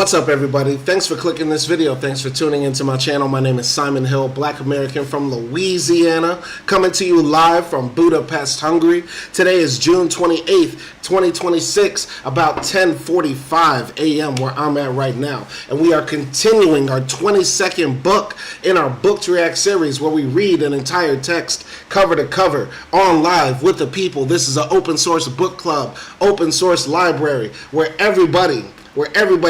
What's up, everybody? Thanks for clicking this video. Thanks for tuning into my channel. My name is Simon Hill, Black American from Louisiana, coming to you live from Budapest, Hungary. Today is June 28th, 2026, about 10:45 a.m. where I'm at right now. And we are continuing our 22nd book in our Book to React series where we read an entire text cover to cover on live with the people. This is an open source book club, open source library where everybody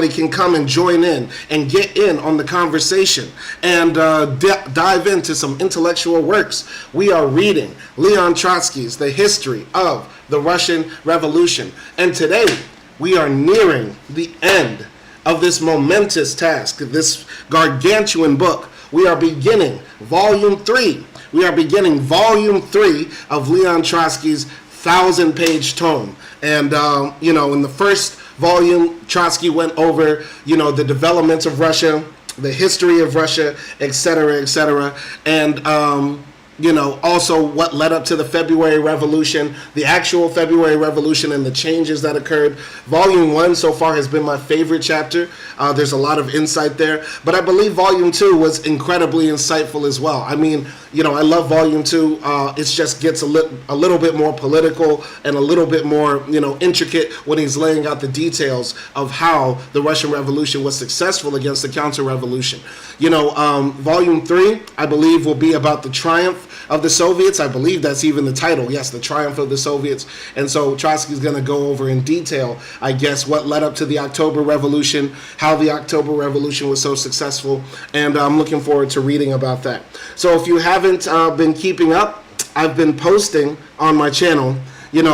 can come and join in and get in on the conversation and dive into some intellectual works. We are reading Leon Trotsky's The History of the Russian Revolution. And today we are nearing the end of this momentous task, this gargantuan book. We are beginning volume 3. We are beginning volume 3 of Leon Trotsky's 1,000-page tome. And, in the first volume, Trotsky went over, the development of Russia, the history of Russia, etc., and, also what led up to the February Revolution, the actual February Revolution and the changes that occurred. Volume 1 so far has been my favorite chapter. There's a lot of insight there, but I believe Volume 2 was incredibly insightful as well. I mean, I love Volume 2. It just gets a little bit more political and a little bit more, intricate when he's laying out the details of how the Russian Revolution was successful against the counter-revolution. Volume 3, I believe, will be about the triumph of the Soviets. I believe that's even the title. Yes, the triumph of the Soviets. And so Trotsky's going to go over in detail, I guess, what led up to the October Revolution, how the October Revolution was so successful, and I'm looking forward to reading about that. So if you haven't been keeping up, I've been posting on my channel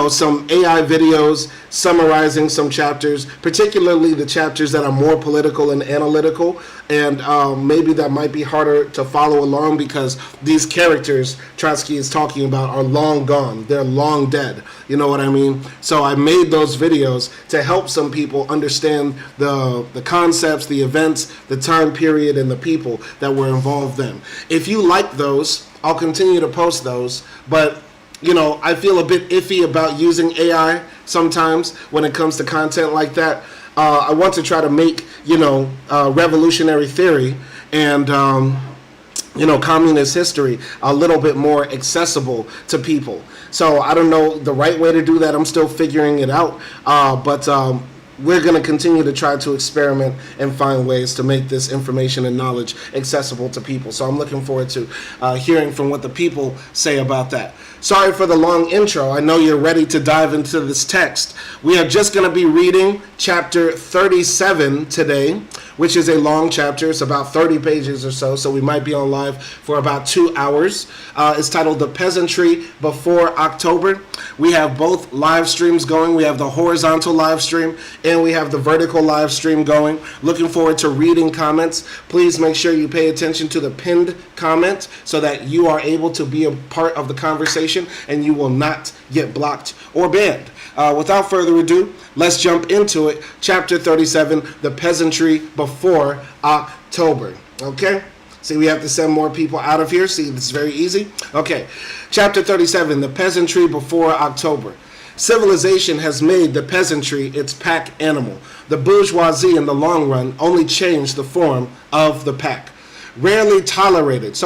some AI videos summarizing some chapters, particularly the chapters that are more political and analytical, and maybe that might be harder to follow along because these characters Trotsky is talking about are long gone. They're long dead. You know what I mean? So I made those videos to help some people understand the concepts, the events, the time period, and the people that were involved in. If you like those, I'll continue to post those, but I feel a bit iffy about using AI sometimes when it comes to content like that. I want to try to make, revolutionary theory and, communist history a little bit more accessible to people. So I don't know the right way to do that. I'm still figuring it out. But we're going to continue to try to experiment and find ways to make this information and knowledge accessible to people. So I'm looking forward to hearing from what the people say about that. Sorry for the long intro. I know you're ready to dive into this text. We are just going to be reading chapter 37 today, which is a long chapter. It's about 30 pages or so we might be on live for about 2 hours. It's titled The Peasantry Before October. We have both live streams going. We have the horizontal live stream and we have the vertical live stream going. Looking forward to reading comments. Please make sure you pay attention to the pinned comment so that you are able to be a part of the conversation and you will not get blocked or banned. Without further ado, let's jump into it. Chapter 37, The Peasantry Before October. Okay? See, we have to send more people out of here. See, this is very easy. Okay. Chapter 37, The Peasantry Before October. Civilization has made the peasantry its pack animal. The bourgeoisie in the long run only changed the form of the pack. Barely tolerated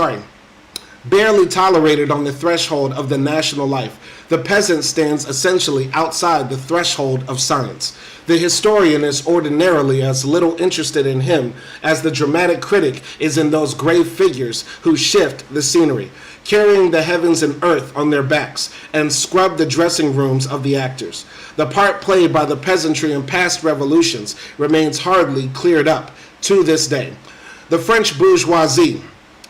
on the threshold of the national life. The peasant stands essentially outside the threshold of science. The historian is ordinarily as little interested in him as the dramatic critic is in those grave figures who shift the scenery, carrying the heavens and earth on their backs, and scrub the dressing rooms of the actors. The part played by the peasantry in past revolutions remains hardly cleared up to this day. The French bourgeoisie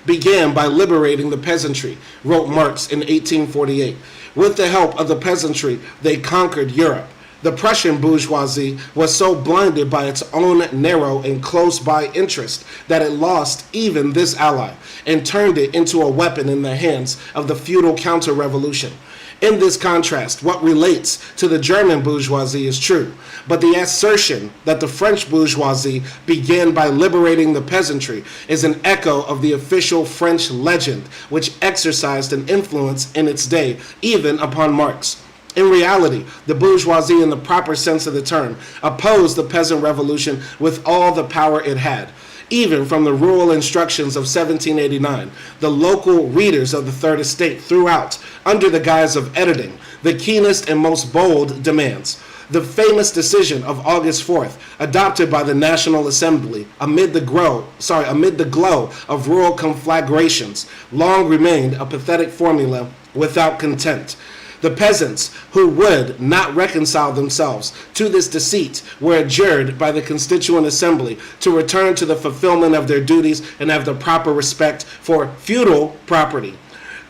began by liberating the peasantry, wrote Marx in 1848. With the help of the peasantry, they conquered Europe. The Prussian bourgeoisie was so blinded by its own narrow and close-by interest that it lost even this ally and turned it into a weapon in the hands of the feudal counter-revolution. In this contrast, what relates to the German bourgeoisie is true, but the assertion that the French bourgeoisie began by liberating the peasantry is an echo of the official French legend, which exercised an influence in its day, even upon Marx. In reality, the bourgeoisie, in the proper sense of the term, opposed the peasant revolution with all the power it had. Even from the rural instructions of 1789, the local readers of the Third Estate threw out, under the guise of editing, the keenest and most bold demands. The famous decision of August 4th, adopted by the National Assembly amid the glow of rural conflagrations, long remained a pathetic formula without content. The peasants who would not reconcile themselves to this deceit were adjured by the Constituent Assembly to return to the fulfillment of their duties and have the proper respect for feudal property.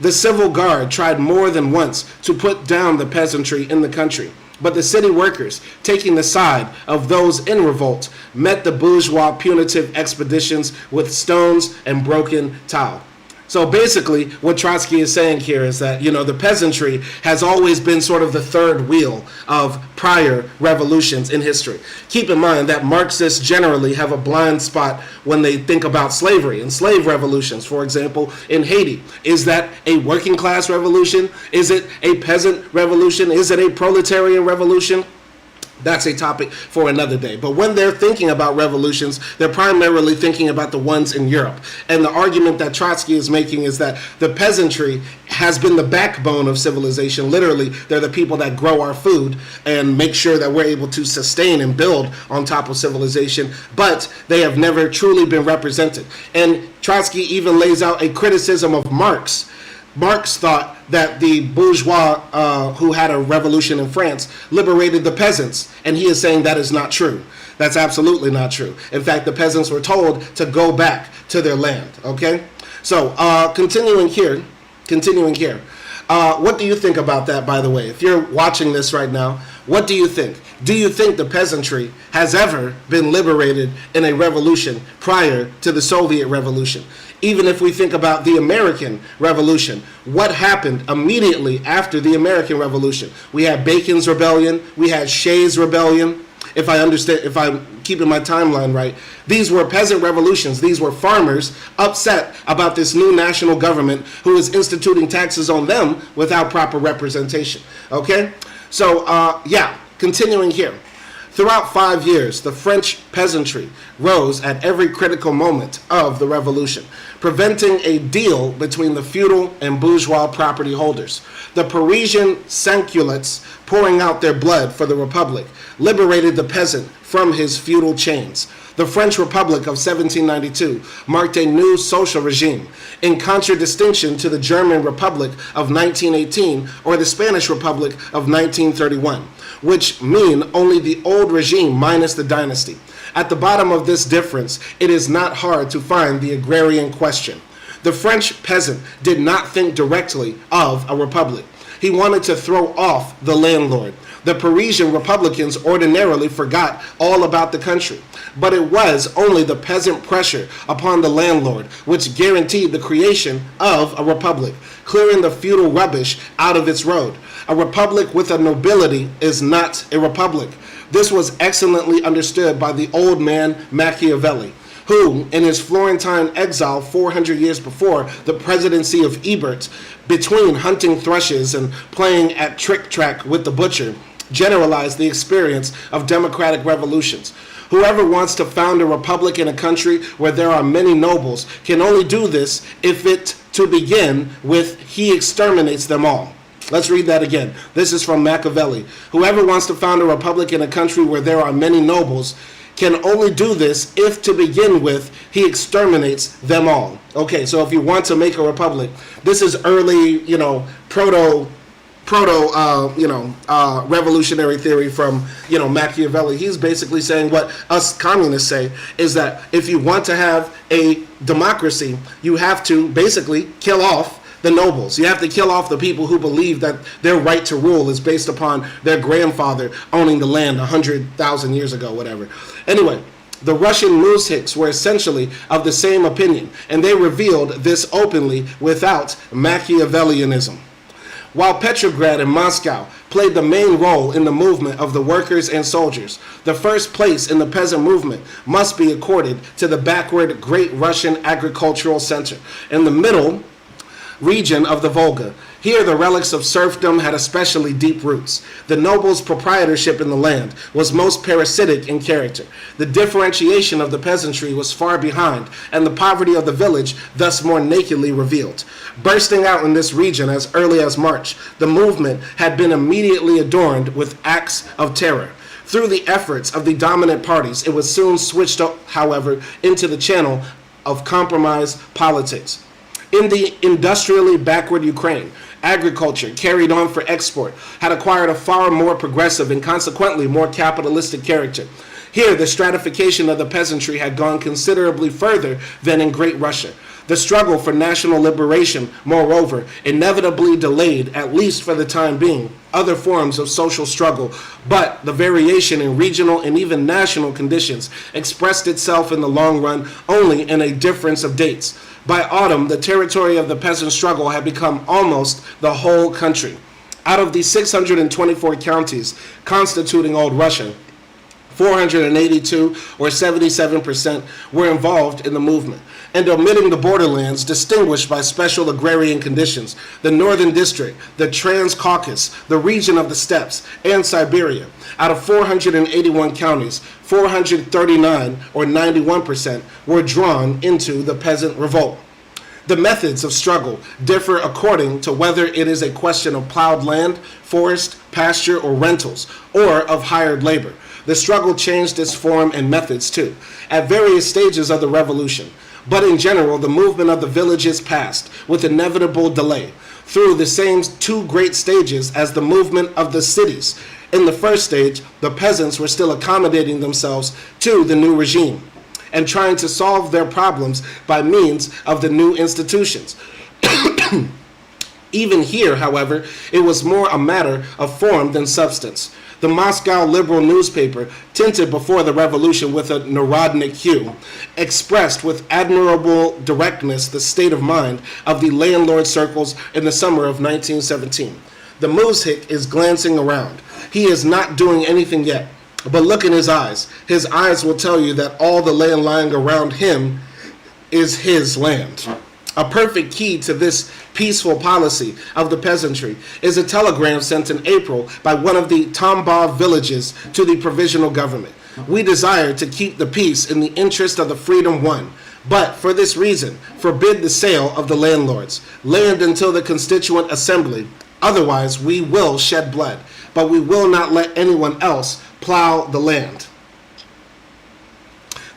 The civil guard tried more than once to put down the peasantry in the country, but the city workers, taking the side of those in revolt, met the bourgeois punitive expeditions with stones and broken tile. So basically, what Trotsky is saying here is that, the peasantry has always been sort of the third wheel of prior revolutions in history. Keep in mind that Marxists generally have a blind spot when they think about slavery and slave revolutions. For example, in Haiti, is that a working class revolution? Is it a peasant revolution? Is it a proletarian revolution? That's a topic for another day. But when they're thinking about revolutions, they're primarily thinking about the ones in Europe. And the argument that Trotsky is making is that the peasantry has been the backbone of civilization. Literally, they're the people that grow our food and make sure that we're able to sustain and build on top of civilization, but they have never truly been represented. And Trotsky even lays out a criticism of Marx. Marx thought that the bourgeois who had a revolution in France liberated the peasants, and he is saying that is not true. That's absolutely not true. In fact, the peasants were told to go back to their land, okay? So, continuing here, what do you think about that, by the way? If you're watching this right now, what do you think? Do you think the peasantry has ever been liberated in a revolution prior to the Soviet Revolution? Even if we think about the American Revolution, what happened immediately after the American Revolution? We had Bacon's Rebellion, we had Shays' Rebellion. If I'm keeping my timeline right, these were peasant revolutions. These were farmers upset about this new national government who is instituting taxes on them without proper representation. Okay? So, continuing here. Throughout 5 years, the French peasantry rose at every critical moment of the revolution, preventing a deal between the feudal and bourgeois property holders. The Parisian sansculottes, pouring out their blood for the Republic, liberated the peasant from his feudal chains. The French Republic of 1792 marked a new social regime, in contradistinction to the German Republic of 1918 or the Spanish Republic of 1931, which mean only the old regime minus the dynasty. At the bottom of this difference, it is not hard to find the agrarian question. The French peasant did not think directly of a republic. He wanted to throw off the landlord. The Parisian Republicans ordinarily forgot all about the country, but it was only the peasant pressure upon the landlord which guaranteed the creation of a republic, clearing the feudal rubbish out of its road. A republic with a nobility is not a republic. This was excellently understood by the old man Machiavelli, who, in his Florentine exile 400 years before the presidency of Ebert, between hunting thrushes and playing at trick-track with the butcher, generalized the experience of democratic revolutions. Whoever wants to found a republic in a country where there are many nobles can only do this if it, to begin with, he exterminates them all. Let's read that again. This is from Machiavelli. Whoever wants to found a republic in a country where there are many nobles can only do this if, to begin with, he exterminates them all. Okay, so if you want to make a republic, this is early, revolutionary theory from, Machiavelli. He's basically saying what us communists say is that if you want to have a democracy, you have to basically kill off the nobles. You have to kill off the people who believe that their right to rule is based upon their grandfather owning the land 100,000 years ago, whatever. Anyway, the Russian muzhiks were essentially of the same opinion, and they revealed this openly without Machiavellianism. While Petrograd and Moscow played the main role in the movement of the workers and soldiers, the first place in the peasant movement must be accorded to the backward Great Russian Agricultural Center. In the middle region of the Volga. Here, the relics of serfdom had especially deep roots. The nobles' proprietorship in the land was most parasitic in character. The differentiation of the peasantry was far behind, and the poverty of the village thus more nakedly revealed. Bursting out in this region as early as March, the movement had been immediately adorned with acts of terror. Through the efforts of the dominant parties, it was soon switched, however, into the channel of compromise politics. In the industrially backward Ukraine, agriculture, carried on for export, had acquired a far more progressive and consequently more capitalistic character. Here, the stratification of the peasantry had gone considerably further than in Great Russia. The struggle for national liberation, moreover, inevitably delayed, at least for the time being, other forms of social struggle, but the variation in regional and even national conditions expressed itself in the long run only in a difference of dates. By autumn, the territory of the peasant struggle had become almost the whole country. Out of the 624 counties constituting Old Russia, 482, or 77%, were involved in the movement. And omitting the borderlands distinguished by special agrarian conditions, the Northern District, the Transcaucasus, the region of the steppes, and Siberia, out of 481 counties, 439, or 91%, were drawn into the peasant revolt. The methods of struggle differ according to whether it is a question of plowed land, forest, pasture, or rentals, or of hired labor. The struggle changed its form and methods too, at various stages of the revolution. But in general, the movement of the villages passed, with inevitable delay, through the same two great stages as the movement of the cities. In the first stage, the peasants were still accommodating themselves to the new regime and trying to solve their problems by means of the new institutions. Even here, however, it was more a matter of form than substance. The Moscow liberal newspaper, tinted before the revolution with a Narodnik hue, expressed with admirable directness the state of mind of the landlord circles in the summer of 1917. The muzhik is glancing around. He is not doing anything yet, but look in his eyes. His eyes will tell you that all the land lying around him is his land. A perfect key to this peaceful policy of the peasantry is a telegram sent in April by one of the Tambov villages to the provisional government. We desire to keep the peace in the interest of the freedom won, but for this reason, forbid the sale of the landlords. Land until the constituent assembly, otherwise we will shed blood, but we will not let anyone else plow the land.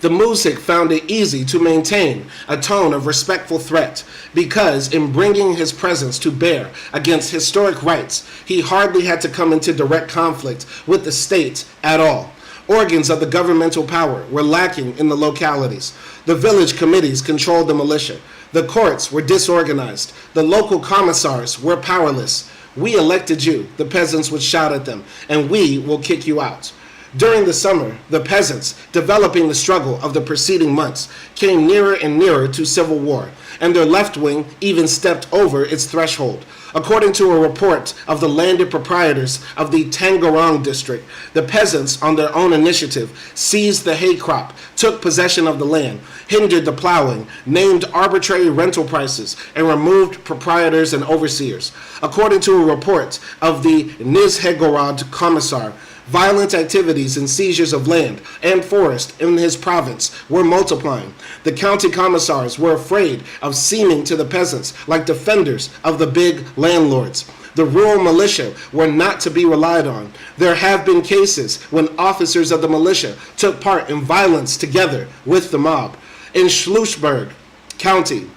The muzhik found it easy to maintain a tone of respectful threat because in bringing his presence to bear against historic rights, he hardly had to come into direct conflict with the state at all. Organs of the governmental power were lacking in the localities. The village committees controlled the militia. The courts were disorganized. The local commissars were powerless. "We elected you," the peasants would shout at them, "and we will kick you out." During the summer, the peasants, developing the struggle of the preceding months, came nearer and nearer to civil war, and their left wing even stepped over its threshold. According to a report of the landed proprietors of the Tangarang district, the peasants, on their own initiative, seized the hay crop, took possession of the land, hindered the plowing, named arbitrary rental prices, and removed proprietors and overseers. According to a report of the Nizhegorod commissar, violent activities and seizures of land and forest in his province were multiplying. The county commissars were afraid of seeming to the peasants like defenders of the big landlords. The rural militia were not to be relied on. There have been cases when officers of the militia took part in violence together with the mob. In Schlusberg County,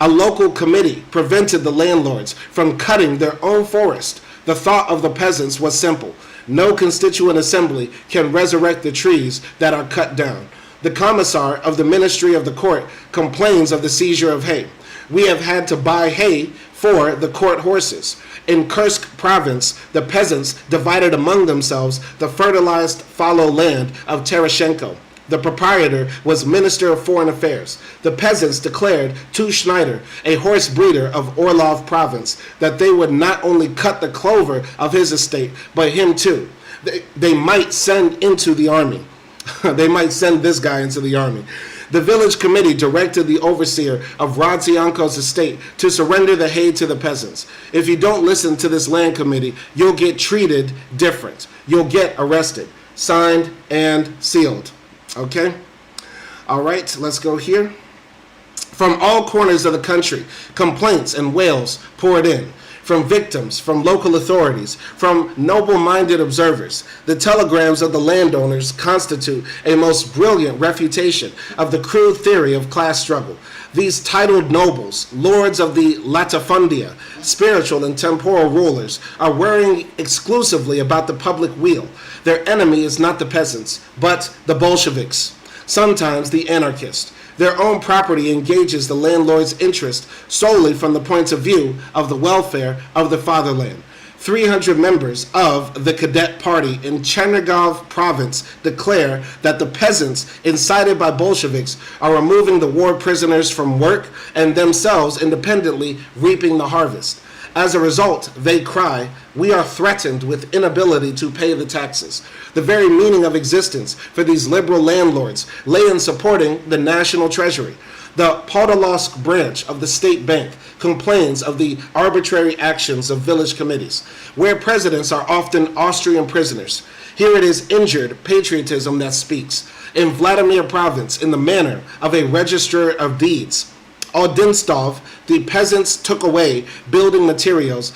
a local committee prevented the landlords from cutting their own forest. The thought of the peasants was simple. No constituent assembly can resurrect the trees that are cut down. The commissar of the Ministry of the Court complains of the seizure of hay. We have had to buy hay for the court horses. In Kursk province, the peasants divided among themselves the fertilized fallow land of Terashenko. The proprietor was Minister of Foreign Affairs. The peasants declared to Schneider, a horse breeder of Orlov province, that they would not only cut the clover of his estate, but him too. They might send into the army. They might send this guy into the army. The village committee directed the overseer of Rodzianko's estate to surrender the hay to the peasants. If you don't listen to this land committee, you'll get treated different. You'll get arrested. Signed and sealed. Okay? All right, let's go here. From all corners of the country, complaints and wails poured in. From victims, from local authorities, from noble-minded observers. The telegrams of the landowners constitute a most brilliant refutation of the crude theory of class struggle. These titled nobles, lords of the latifundia, spiritual and temporal rulers, are worrying exclusively about the public weal. Their enemy is not the peasants, but the Bolsheviks, sometimes the anarchists. Their own property engages the landlord's interest solely from the point of view of the welfare of the fatherland. 300 members of the cadet party in Chernigov province declare that the peasants, incited by Bolsheviks, are removing the war prisoners from work and themselves independently reaping the harvest. As a result, they cry, "We are threatened with inability to pay the taxes." The very meaning of existence for these liberal landlords lay in supporting the national treasury. The Podolsk branch of the state bank complains of the arbitrary actions of village committees, where presidents are often Austrian prisoners. Here it is injured patriotism that speaks. In Vladimir province, in the manner of a registrar of deeds, Odinstov, the peasants took away building materials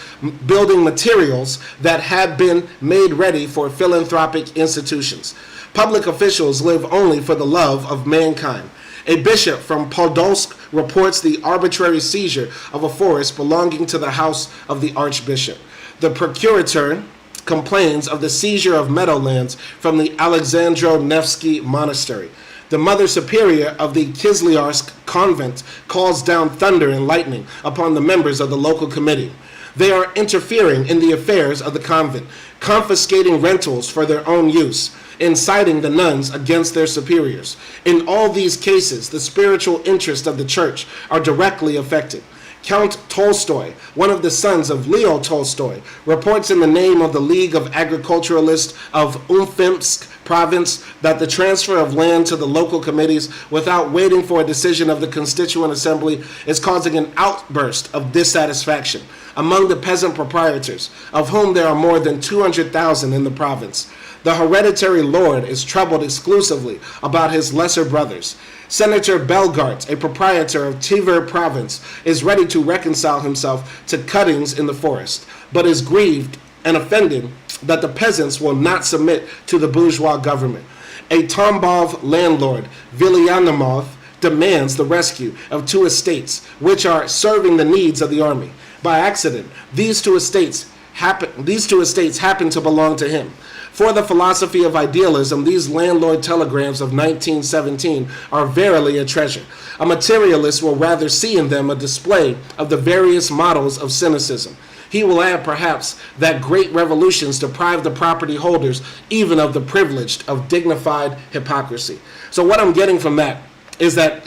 that had been made ready for philanthropic institutions. Public officials live only for the love of mankind. A bishop from Podolsk reports the arbitrary seizure of a forest belonging to the house of the archbishop. The procurator complains of the seizure of meadowlands from the Alexandro Nevsky monastery. The Mother Superior of the Kislyarsk convent calls down thunder and lightning upon the members of the local committee. They are interfering in the affairs of the convent, confiscating rentals for their own use, inciting the nuns against their superiors. In all these cases, the spiritual interests of the church are directly affected. Count Tolstoy, one of the sons of Leo Tolstoy, reports in the name of the League of Agriculturalists of Umfimsk province that the transfer of land to the local committees without waiting for a decision of the Constituent Assembly is causing an outburst of dissatisfaction among the peasant proprietors, of whom there are more than 200,000 in the province. The hereditary lord is troubled exclusively about his lesser brothers. Senator Belgart, a proprietor of Tver province, is ready to reconcile himself to cuttings in the forest, but is grieved and offended that the peasants will not submit to the bourgeois government. A Tambov landlord, Vilyanamov, demands the rescue of 2 estates, which are serving the needs of the army. By accident, these two estates happen to belong to him. For the philosophy of idealism, these landlord telegrams of 1917 are verily a treasure. A materialist will rather see in them a display of the various models of cynicism. He will add, perhaps, that great revolutions deprive the property holders even of the privileged of dignified hypocrisy. So what I'm getting from that is that,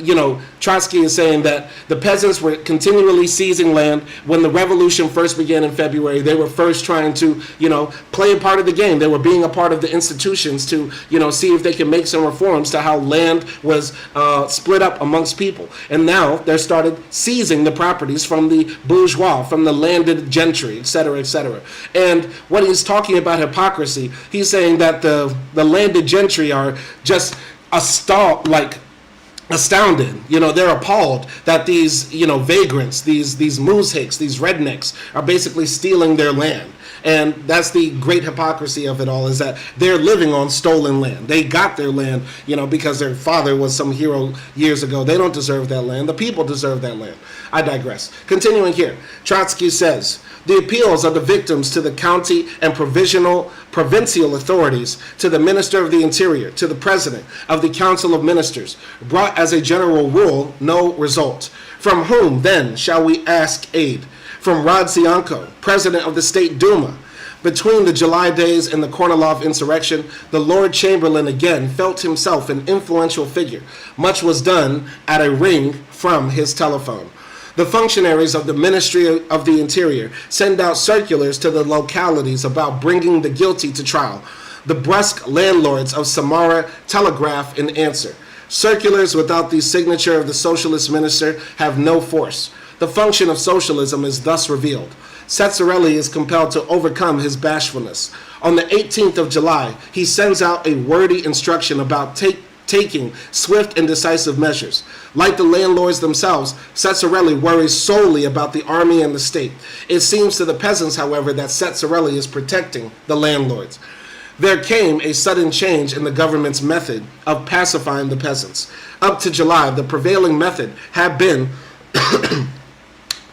Trotsky is saying that the peasants were continually seizing land. When the revolution first began in February, they were first trying to, play a part of the game. They were being a part of the institutions to, see if they can make some reforms to how land was split up amongst people. And now they're started seizing the properties from the bourgeois, from the landed gentry, et cetera, et cetera. And when he's talking about hypocrisy, he's saying that the landed gentry are just astounded. They're appalled that these, vagrants, these muzhiks, these rednecks are basically stealing their land. And that's the great hypocrisy of it all, is that they're living on stolen land. They got their land, because their father was some hero years ago. They don't deserve that land. The people deserve that land. I digress. Continuing here, Trotsky says, the appeals of the victims to the county and provincial authorities, to the Minister of the Interior, to the President of the Council of Ministers, brought as a general rule no result. From whom, then, shall we ask aid? From Rodzianko, President of the State Duma. Between the July days and the Kornilov insurrection, the Lord Chamberlain again felt himself an influential figure. Much was done at a ring from his telephone. The functionaries of the Ministry of the Interior send out circulars to the localities about bringing the guilty to trial. The brusque landlords of Samara telegraph in answer. Circulars without the signature of the socialist minister have no force. The function of socialism is thus revealed. Ceccarelli is compelled to overcome his bashfulness. On the 18th of July, he sends out a wordy instruction about taking swift and decisive measures. Like the landlords themselves, Ceccarelli worries solely about the army and the state. It seems to the peasants, however, that Ceccarelli is protecting the landlords. There came a sudden change in the government's method of pacifying the peasants. Up to July, the prevailing method had been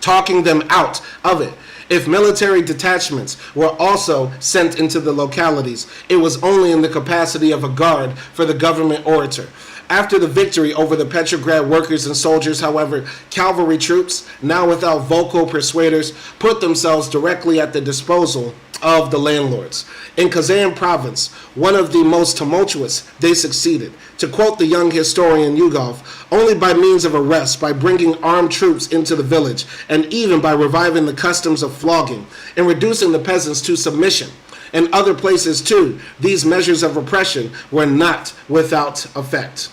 talking them out of it. If military detachments were also sent into the localities, it was only in the capacity of a guard for the government orator. After the victory over the Petrograd workers and soldiers, however, cavalry troops, now without vocal persuaders, put themselves directly at the disposal of the landlords. In Kazan province, one of the most tumultuous, they succeeded. To quote the young historian Yugov, only by means of arrest, by bringing armed troops into the village, and even by reviving the customs of flogging and reducing the peasants to submission. In other places too, these measures of repression were not without effect.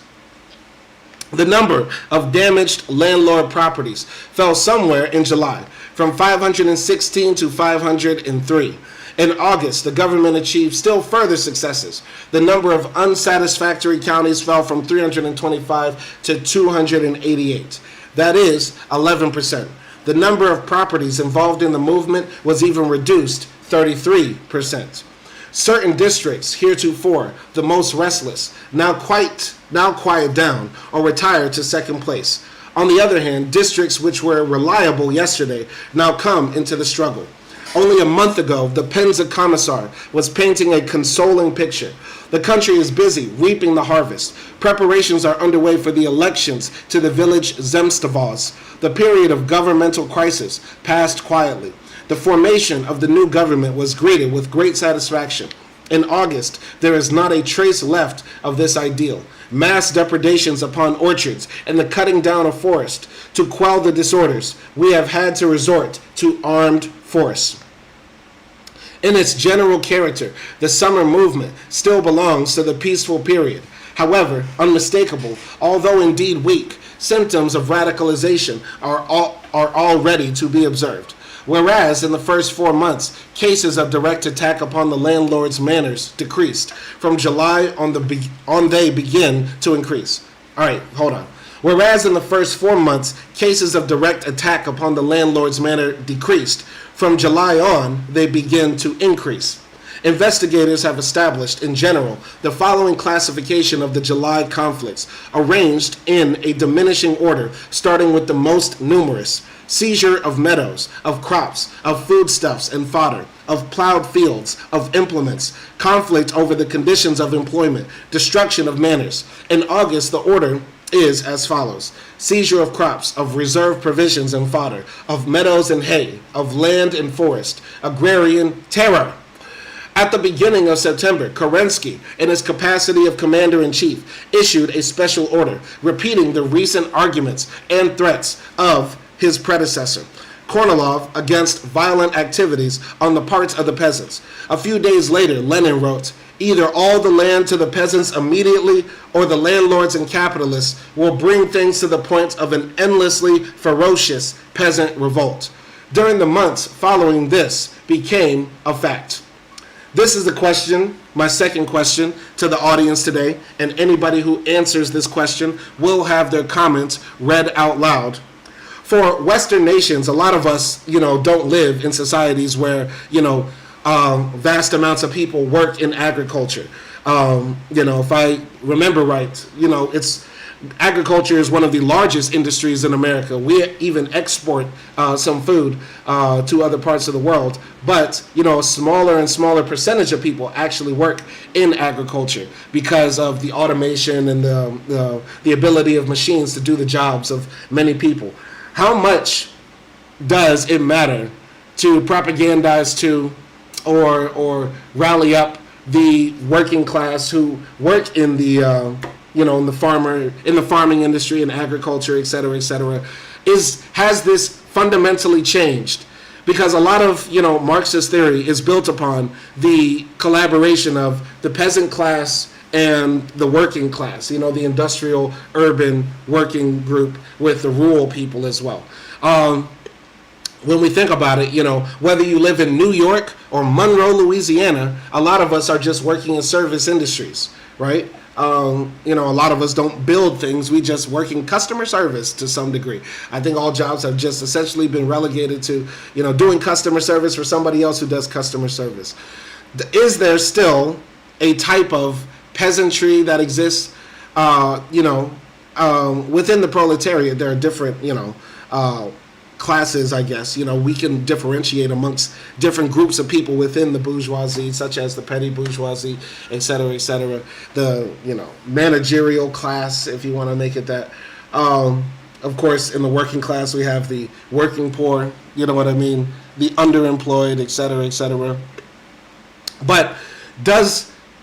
The number of damaged landlord properties fell somewhere in July, from 516 to 503. In August, the government achieved still further successes. The number of unsatisfactory counties fell from 325 to 288. That is 11%. The number of properties involved in the movement was even reduced 33%. Certain districts, heretofore the most restless, now quiet down or retire to second place. On the other hand, districts which were reliable yesterday now come into the struggle. Only a month ago, the Penza Commissar was painting a consoling picture. The country is busy reaping the harvest. Preparations are underway for the elections to the village Zemstvos. The period of governmental crisis passed quietly. The formation of the new government was greeted with great satisfaction. In August, there is not a trace left of this ideal. Mass depredations upon orchards and the cutting down of forest. To quell the disorders, we have had to resort to armed force. In its general character, the summer movement still belongs to the peaceful period. However, unmistakable, although indeed weak, symptoms of radicalization are already to be observed. Whereas in the first 4 months, cases of direct attack upon the landlord's manors decreased. From July on they begin to increase. All right, hold on. Whereas in the first 4 months, cases of direct attack upon the landlord's manor decreased. From July on, they begin to increase. Investigators have established, in general, the following classification of the July conflicts, arranged in a diminishing order, starting with the most numerous. Seizure of meadows, of crops, of foodstuffs and fodder, of plowed fields, of implements, conflict over the conditions of employment, destruction of manors. In August, the order is as follows: seizure of crops, of reserve provisions and fodder, of meadows and hay, of land and forest, agrarian terror. At the beginning of September, Kerensky, in his capacity of commander-in-chief, issued a special order, repeating the recent arguments and threats of his predecessor, Kornilov, against violent activities on the part of the peasants. A few days later, Lenin wrote, "Either all the land to the peasants immediately, or the landlords and capitalists will bring things to the point of an endlessly ferocious peasant revolt." During the months following this became a fact. This is the question, my second question to the audience today, and anybody who answers this question will have their comments read out loud. For Western nations, a lot of us, don't live in societies where, vast amounts of people work in agriculture. If I remember right, agriculture is one of the largest industries in America. We even export some food to other parts of the world, but a smaller and smaller percentage of people actually work in agriculture because of the automation and the ability of machines to do the jobs of many people. How much does it matter to propagandize to or rally up the working class who work in the in the farming industry and agriculture, et cetera, has this fundamentally changed? because a lot of, Marxist theory is built upon the collaboration of the peasant class and the working class, the industrial urban working group with the rural people as well. When we think about it, whether you live in New York or Monroe, Louisiana, a lot of us are just working in service industries, right? A lot of us don't build things. We just work in customer service to some degree. I think all jobs have just essentially been relegated to, doing customer service for somebody else who does customer service. Is there still a type of peasantry that exists, within the proletariat? There are different, classes, I guess. We can differentiate amongst different groups of people within the bourgeoisie, such as the petty bourgeoisie, et cetera, the, managerial class, if you want to make it that. Of course, in the working class, we have the working poor, the underemployed, et cetera. But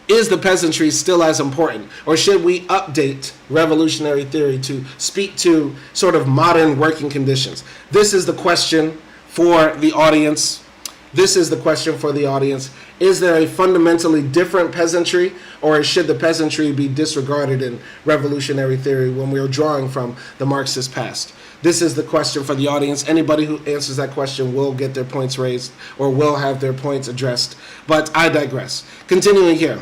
is the peasantry still as important, or should we update revolutionary theory to speak to sort of modern working conditions? This is the question for the audience. Is there a fundamentally different peasantry, or should the peasantry be disregarded in revolutionary theory when we are drawing from the Marxist past? This is the question for the audience. Anybody who answers that question will get their points raised or will have their points addressed. But I digress. Continuing here.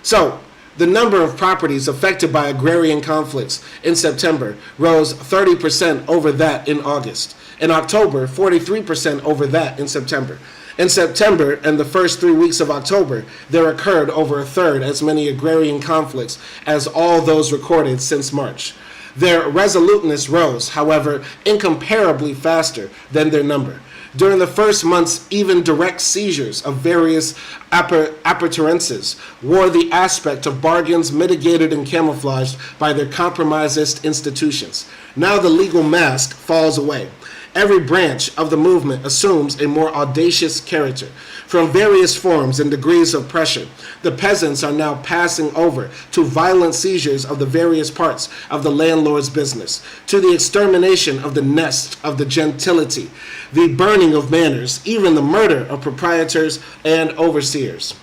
So, the number of properties affected by agrarian conflicts in September rose 30% over that in August. In October, 43% over that in September. In September and the first 3 weeks of October, there occurred over a third as many agrarian conflicts as all those recorded since March. Their resoluteness rose, however, incomparably faster than their number. During the first months, even direct seizures of various appurtenances wore the aspect of bargains mitigated and camouflaged by their compromisist institutions. Now the legal mask falls away. Every branch of the movement assumes a more audacious character. From various forms and degrees of pressure, the peasants are now passing over to violent seizures of the various parts of the landlord's business, to the extermination of the nest of the gentility, the burning of manors, even the murder of proprietors and overseers.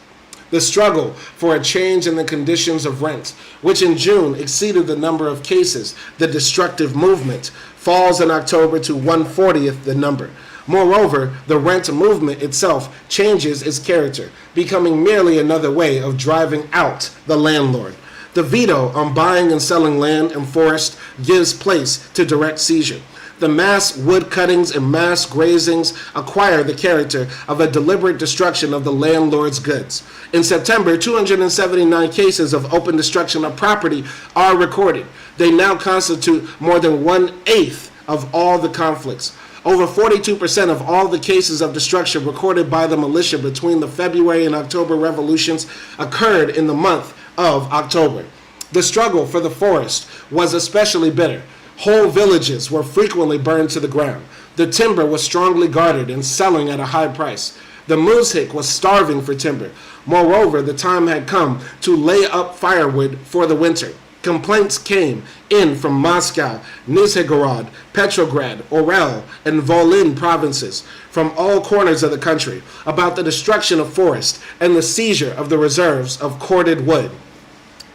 The struggle for a change in the conditions of rent, which in June exceeded the number of cases, the destructive movement, falls in October to 1/40th the number. Moreover, the rent movement itself changes its character, becoming merely another way of driving out the landlord. The veto on buying and selling land and forest gives place to direct seizure. The mass wood cuttings and mass grazings acquire the character of a deliberate destruction of the landlord's goods. In September, 279 cases of open destruction of property are recorded. They now constitute more than 1/8 of all the conflicts. Over 42% of all the cases of destruction recorded by the militia between the February and October revolutions occurred in the month of October. The struggle for the forest was especially bitter. Whole villages were frequently burned to the ground. The timber was strongly guarded and selling at a high price. The muzhik was starving for timber. Moreover, the time had come to lay up firewood for the winter. Complaints came in from Moscow, Nizhegorod, Petrograd, Orel, and Volyn provinces, from all corners of the country, about the destruction of forest and the seizure of the reserves of corded wood.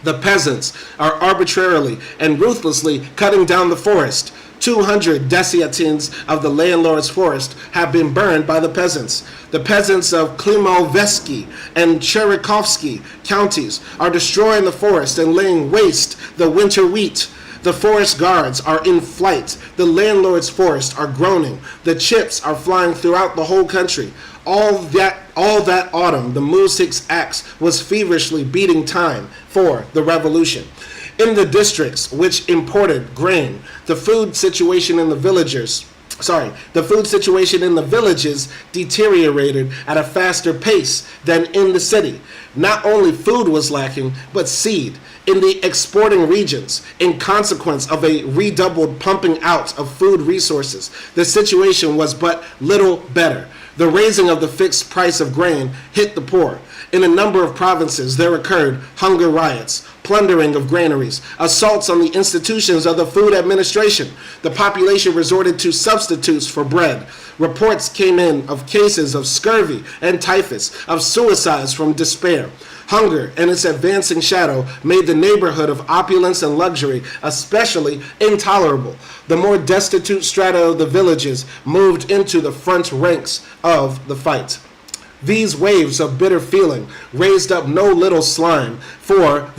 The peasants are arbitrarily and ruthlessly cutting down the forest. 200 desiatins of the landlord's forest have been burned by the peasants. The peasants of Klimovsky and Chernikovsky counties are destroying the forest and laying waste the winter wheat. The forest guards are in flight. The landlord's forests are groaning. The chips are flying throughout the whole country. All that autumn, the muzhik's axe was feverishly beating time for the revolution. In the districts which imported grain, the food situation in the villages deteriorated at a faster pace than in the city. Not only food was lacking, but seed. In the exporting regions, in consequence of a redoubled pumping out of food resources, the situation was but little better. The raising of the fixed price of grain hit the poor. In a number of provinces, there occurred hunger riots. plundering of granaries, assaults on the institutions of the food administration. The population resorted to substitutes for bread. Reports came in of cases of scurvy and typhus, of suicides from despair. Hunger and its advancing shadow made the neighborhood of opulence and luxury especially intolerable. The more destitute strata of the villages moved into the front ranks of the fight. These waves of bitter feeling raised up no little slime from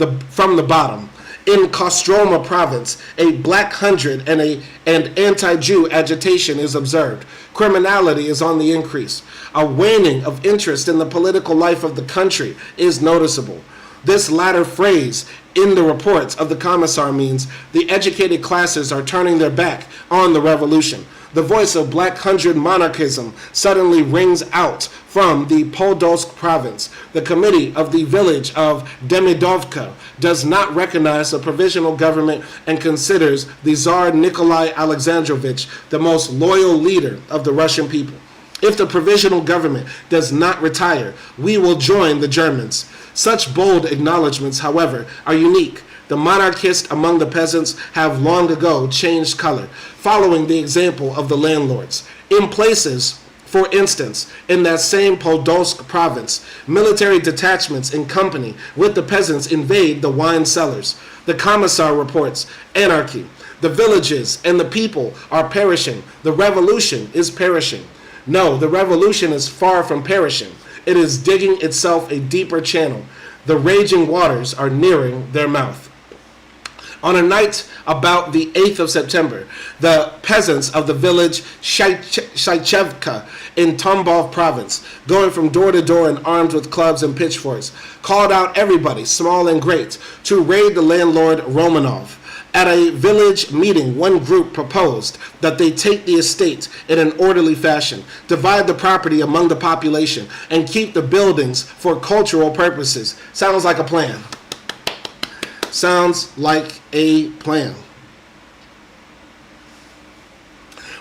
the bottom. In Kostroma province, a Black Hundred and anti-Jew agitation is observed. Criminality is on the increase. A waning of interest in the political life of the country is noticeable. This latter phrase in the reports of the Commissar means the educated classes are turning their back on the revolution. The voice of Black Hundred monarchism suddenly rings out from the Podolsk province. The committee of the village of Demidovka does not recognize the provisional government and considers the Tsar Nikolai Alexandrovich the most loyal leader of the Russian people. If the provisional government does not retire, we will join the Germans. Such bold acknowledgments, however, are unique. The monarchists among the peasants have long ago changed color, following the example of the landlords. In places, for instance, in that same Podolsk province, military detachments in company with the peasants invade the wine cellars. The Commissar reports anarchy. The villages and the people are perishing. The revolution is perishing. No, the revolution is far from perishing. It is digging itself a deeper channel. The raging waters are nearing their mouth. On a night about the 8th of September, the peasants of the village Shaichevka in Tambov province, going from door to door and armed with clubs and pitchforks, called out everybody, small and great, to raid the landlord Romanov. At a village meeting, one group proposed that they take the estate in an orderly fashion, divide the property among the population, and keep the buildings for cultural purposes. Sounds like a plan. Sounds like a plan.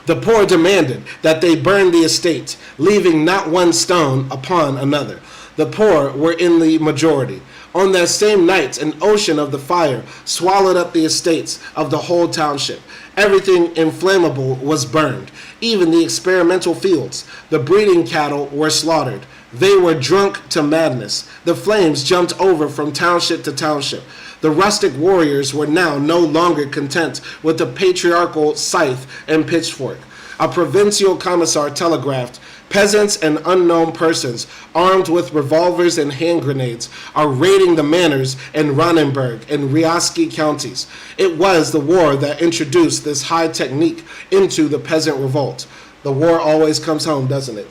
The poor demanded that they burn the estate, leaving not one stone upon another. The poor were in the majority. On that same night, an ocean of the fire swallowed up the estates of the whole township. Everything inflammable was burned, even the experimental fields. The breeding cattle were slaughtered. They were drunk to madness. The flames jumped over from township to township. The rustic warriors were now no longer content with the patriarchal scythe and pitchfork. A provincial commissar telegraphed, peasants and unknown persons, armed with revolvers and hand grenades, are raiding the manors in Ronenberg and Ryaski counties. It was the war that introduced this high technique into the peasant revolt. The war always comes home, doesn't it?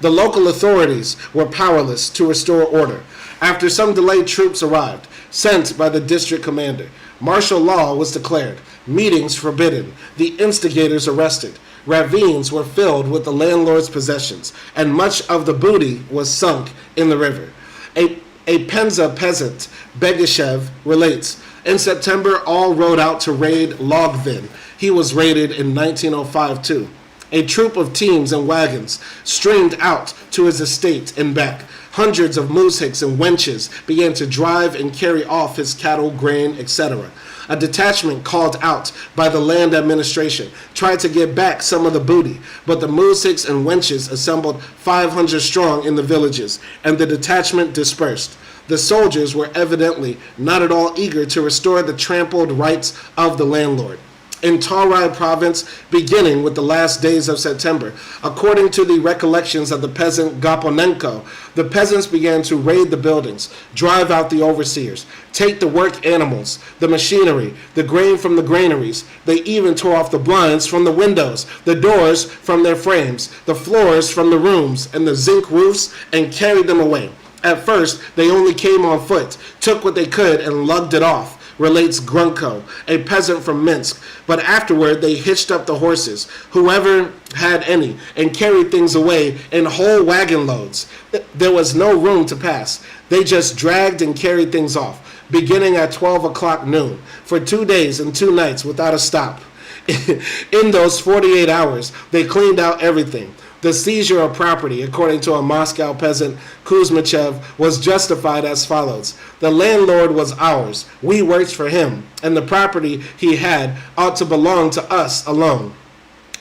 The local authorities were powerless to restore order. After some delay, troops arrived, sent by the district commander. Martial law was declared, meetings forbidden, the instigators arrested. Ravines were filled with the landlord's possessions, and much of the booty was sunk in the river. A Penza peasant, Begishev, relates, in September all rode out to raid Logvin. He was raided in 1905 too. A troop of teams and wagons streamed out to his estate and back. Hundreds of muzhiks and wenches began to drive and carry off his cattle, grain, etc. A detachment called out by the land administration tried to get back some of the booty, but the muzhiks and wenches assembled 500 strong in the villages, and the detachment dispersed. The soldiers were evidently not at all eager to restore the trampled rights of the landlord. In Tarai province, beginning with the last days of September, according to the recollections of the peasant Gaponenko, the peasants began to raid the buildings, drive out the overseers, take the work animals, the machinery, the grain from the granaries. They even tore off the blinds from the windows, the doors from their frames, the floors from the rooms, and the zinc roofs, and carried them away. At first, they only came on foot, took what they could, and lugged it off, relates Grunko, a peasant from Minsk. But afterward they hitched up the horses, whoever had any, and carried things away in whole wagon loads. There was no room to pass. They just dragged and carried things off, beginning at 12 o'clock noon, for 2 days and 2 nights without a stop. In those 48 hours, they cleaned out everything. The seizure of property, according to a Moscow peasant, Kuzmichev, was justified as follows. The landlord was ours. We worked for him, and the property he had ought to belong to us alone.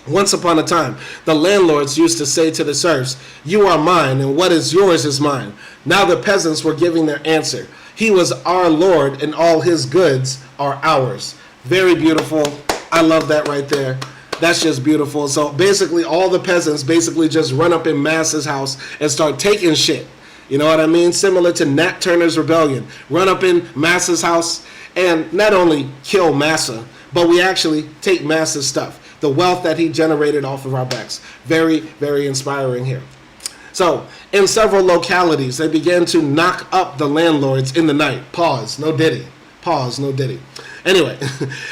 Once upon a time, the landlords used to say to the serfs, "You are mine, and what is yours is mine." Now the peasants were giving their answer. He was our lord, and all his goods are ours. Very beautiful. I love that right there. That's just beautiful. So basically, all the peasants basically just run up in Massa's house and start taking shit. You know what I mean? Similar to Nat Turner's rebellion. Run up in Massa's house and not only kill Massa, but we actually take Massa's stuff. The wealth that he generated off of our backs. Very, very inspiring here. So, in several localities, they began to knock up the landlords in the night. Pause, no diddy. Pause, no diddy. Anyway,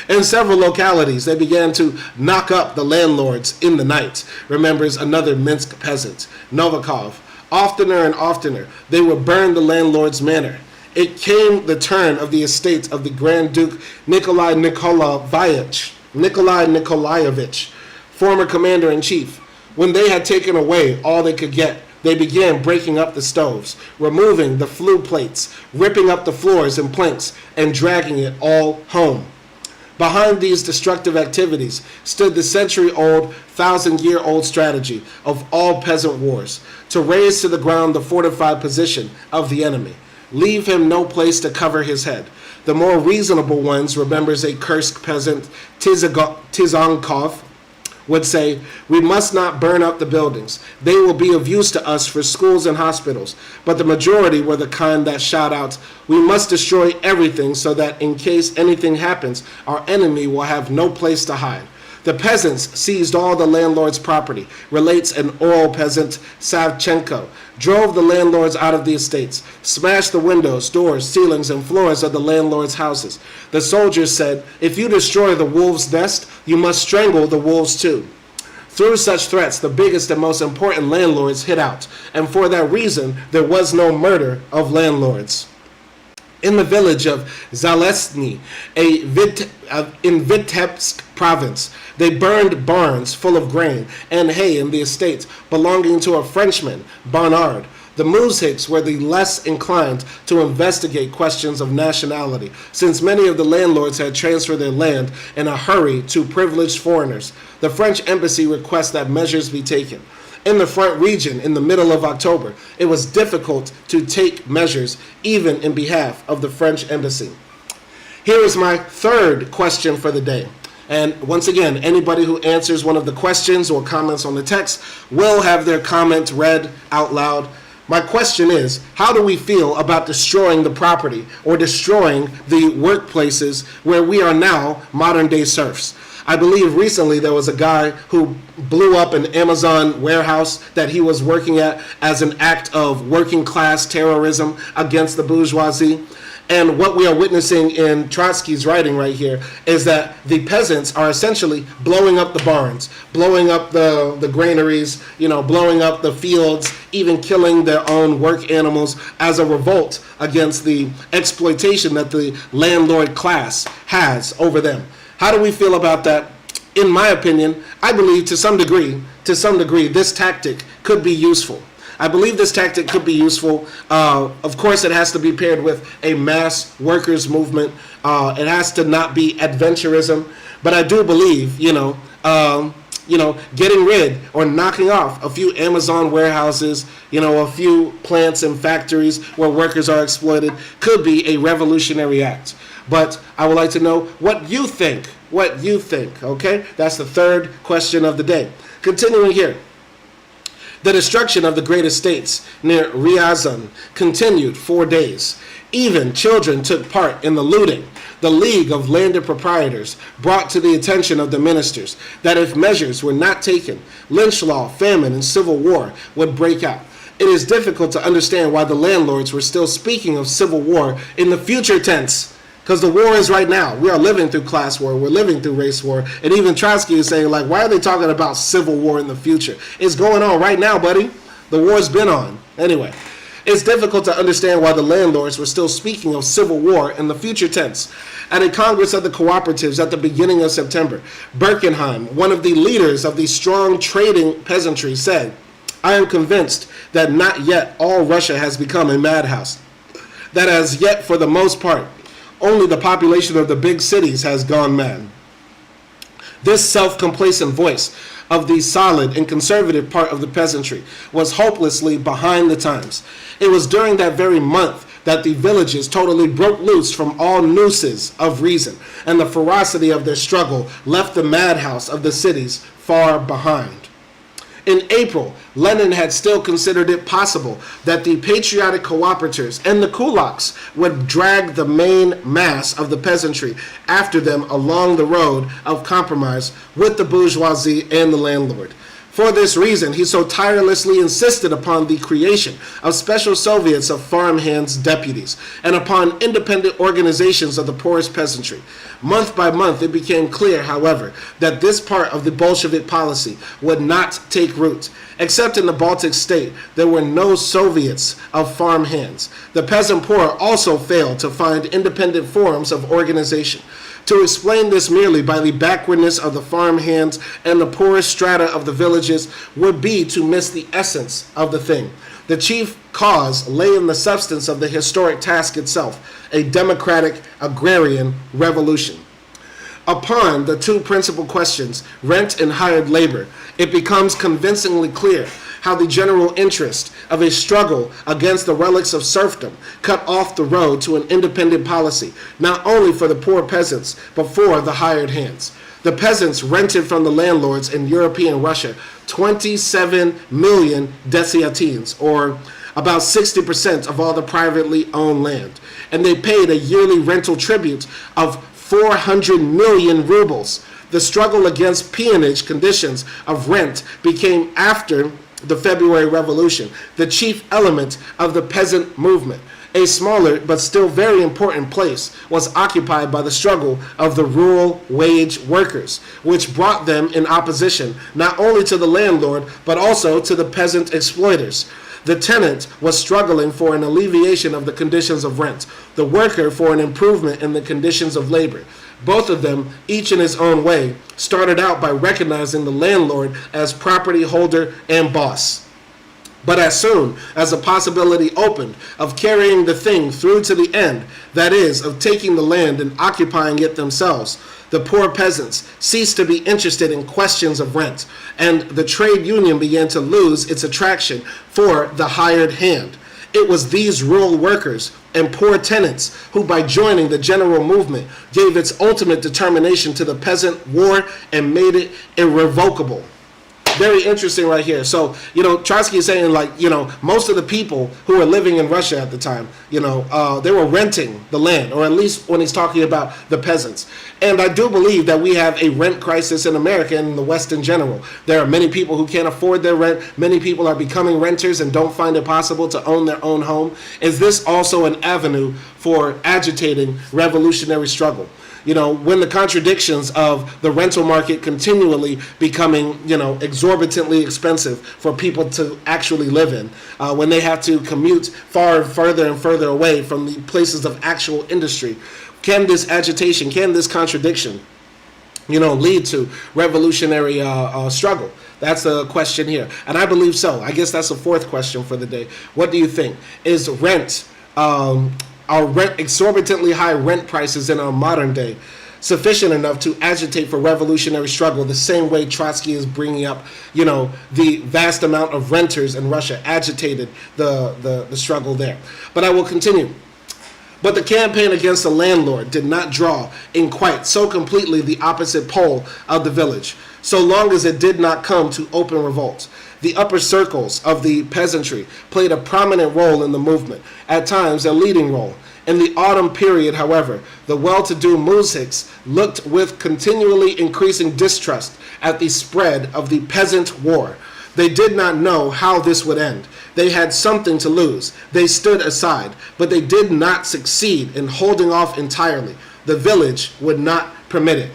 in several localities, they began to knock up the landlords in the night, remembers another Minsk peasant, Novikov. Oftener and oftener, they would burn the landlord's manor. It came the turn of the estate of the Grand Duke Nikolai Nikolaevich, former commander-in-chief. When they had taken away all they could get, they began breaking up the stoves, removing the flue plates, ripping up the floors and planks, and dragging it all home. Behind these destructive activities stood the century-old, thousand-year-old strategy of all peasant wars, to raze to the ground the fortified position of the enemy. Leave him no place to cover his head. The more reasonable ones, remembers a Kursk peasant, Tizankov, would say, "We must not burn up the buildings. They will be of use to us for schools and hospitals." But the majority were the kind that shout out, "We must destroy everything so that in case anything happens, our enemy will have no place to hide." The peasants seized all the landlord's property, relates an Ural peasant, Savchenko, drove the landlords out of the estates, smashed the windows, doors, ceilings, and floors of the landlords' houses. The soldiers said, "If you destroy the wolf's nest, you must strangle the wolves too." Through such threats, the biggest and most important landlords hid out, and for that reason, there was no murder of landlords. In the village of Zalesny, in Vitebsk province, they burned barns full of grain and hay in the estates belonging to a Frenchman, Barnard. The muzhiks were the less inclined to investigate questions of nationality, since many of the landlords had transferred their land in a hurry to privileged foreigners. The French embassy requests that measures be taken. In the front region, in the middle of October, it was difficult to take measures, even in behalf of the French embassy. Here is my third question for the day. And once again, anybody who answers one of the questions or comments on the text will have their comment read out loud. My question is, how do we feel about destroying the property or destroying the workplaces where we are now modern-day serfs? I believe recently there was a guy who blew up an Amazon warehouse that he was working at as an act of working class terrorism against the bourgeoisie. And what we are witnessing in Trotsky's writing right here is that the peasants are essentially blowing up the barns, blowing up the granaries, blowing up the fields, even killing their own work animals as a revolt against the exploitation that the landlord class has over them. How do we feel about that? In my opinion, I believe to some degree, this tactic could be useful. I believe this tactic could be useful. Of course, it has to be paired with a mass workers' movement. It has to not be adventurism. But I do believe, getting rid or knocking off a few Amazon warehouses, a few plants and factories where workers are exploited could be a revolutionary act. But I would like to know what you think. Okay? That's the third question of the day. Continuing here. The destruction of the great estates near Ryazan continued 4 days. Even children took part in the looting. The League of Landed Proprietors brought to the attention of the ministers that if measures were not taken, lynch law, famine, and civil war would break out. It is difficult to understand why the landlords were still speaking of civil war in the future tense. Because the war is right now. We are living through class war. We're living through race war. And even Trotsky is saying, why are they talking about civil war in the future? It's going on right now, buddy. The war's been on. Anyway, It's difficult to understand why the landlords were still speaking of civil war in the future tense. At a Congress of the Cooperatives at the beginning of September, Birkenheim, one of the leaders of the strong trading peasantry, said, "I am convinced that not yet all Russia has become a madhouse. That as yet, for the most part, only the population of the big cities has gone mad." This self-complacent voice of the solid and conservative part of the peasantry was hopelessly behind the times. It was during that very month that the villages totally broke loose from all nooses of reason, and the ferocity of their struggle left the madhouse of the cities far behind. In April, Lenin had still considered it possible that the patriotic cooperators and the kulaks would drag the main mass of the peasantry after them along the road of compromise with the bourgeoisie and the landlord. For this reason, he so tirelessly insisted upon the creation of special Soviets of farmhands deputies and upon independent organizations of the poorest peasantry. Month by month, it became clear, however, that this part of the Bolshevik policy would not take root. Except in the Baltic state, there were no Soviets of farmhands. The peasant poor also failed to find independent forms of organization. To explain this merely by the backwardness of the farmhands and the poorest strata of the villages would be to miss the essence of the thing. The chief cause lay in the substance of the historic task itself, a democratic agrarian revolution. Upon the two principal questions, rent and hired labor, it becomes convincingly clear how the general interest of a struggle against the relics of serfdom cut off the road to an independent policy, not only for the poor peasants, but for the hired hands. The peasants rented from the landlords in European Russia 27 million desiatins, or about 60% of all the privately owned land, and they paid a yearly rental tribute of 400 million rubles. The struggle against peonage conditions of rent became, after the February Revolution, the chief element of the peasant movement. A smaller but still very important place was occupied by the struggle of the rural wage workers, which brought them in opposition not only to the landlord but also to the peasant exploiters. The tenant was struggling for an alleviation of the conditions of rent, the worker for an improvement in the conditions of labor. Both of them, each in his own way, started out by recognizing the landlord as property holder and boss. But as soon as the possibility opened of carrying the thing through to the end, that is, of taking the land and occupying it themselves, the poor peasants ceased to be interested in questions of rent, and the trade union began to lose its attraction for the hired hand. It was these rural workers and poor tenants who, by joining the general movement, gave its ultimate determination to the peasant war and made it irrevocable. Very interesting right here. So, Trotsky is saying, most of the people who were living in Russia at the time, they were renting the land, or at least when he's talking about the peasants. And I do believe that we have a rent crisis in America and in the West in general. There are many people who can't afford their rent. Many people are becoming renters and don't find it possible to own their own home. Is this also an avenue for agitating revolutionary struggle? When the contradictions of the rental market continually becoming, exorbitantly expensive for people to actually live in, when they have to commute further and further away from the places of actual industry, can this agitation, can this contradiction, lead to revolutionary struggle? That's the question here. And I believe so. I guess that's the fourth question for the day. What do you think? Is rent... Our exorbitantly high rent prices in our modern day sufficient enough to agitate for revolutionary struggle the same way Trotsky is bringing up, the vast amount of renters in Russia agitated the struggle there. But I will continue. But the campaign against the landlord did not draw in quite so completely the opposite pole of the village, so long as it did not come to open revolt. The upper circles of the peasantry played a prominent role in the movement, at times a leading role. In the autumn period, however, the well-to-do muzhiks looked with continually increasing distrust at the spread of the peasant war. They did not know how this would end. They had something to lose. They stood aside, but they did not succeed in holding off entirely. The village would not permit it.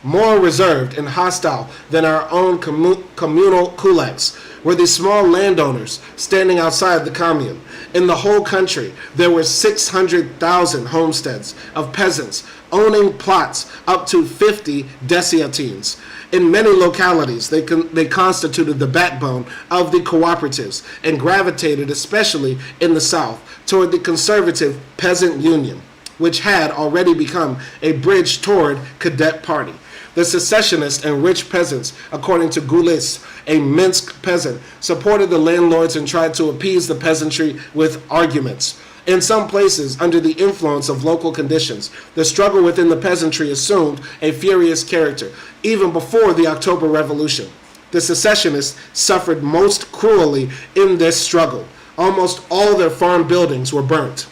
More reserved and hostile than our own communal kulaks, were the small landowners standing outside the commune. In the whole country, there were 600,000 homesteads of peasants owning plots up to 50 dessiatines. In many localities, they constituted the backbone of the cooperatives and gravitated, especially in the South, toward the conservative peasant union, which had already become a bridge toward cadet party. The secessionist and rich peasants, according to Gulis, a Minsk peasant, supported the landlords and tried to appease the peasantry with arguments. In some places, under the influence of local conditions, the struggle within the peasantry assumed a furious character, even before the October Revolution. The secessionists suffered most cruelly in this struggle. Almost all their farm buildings were burnt,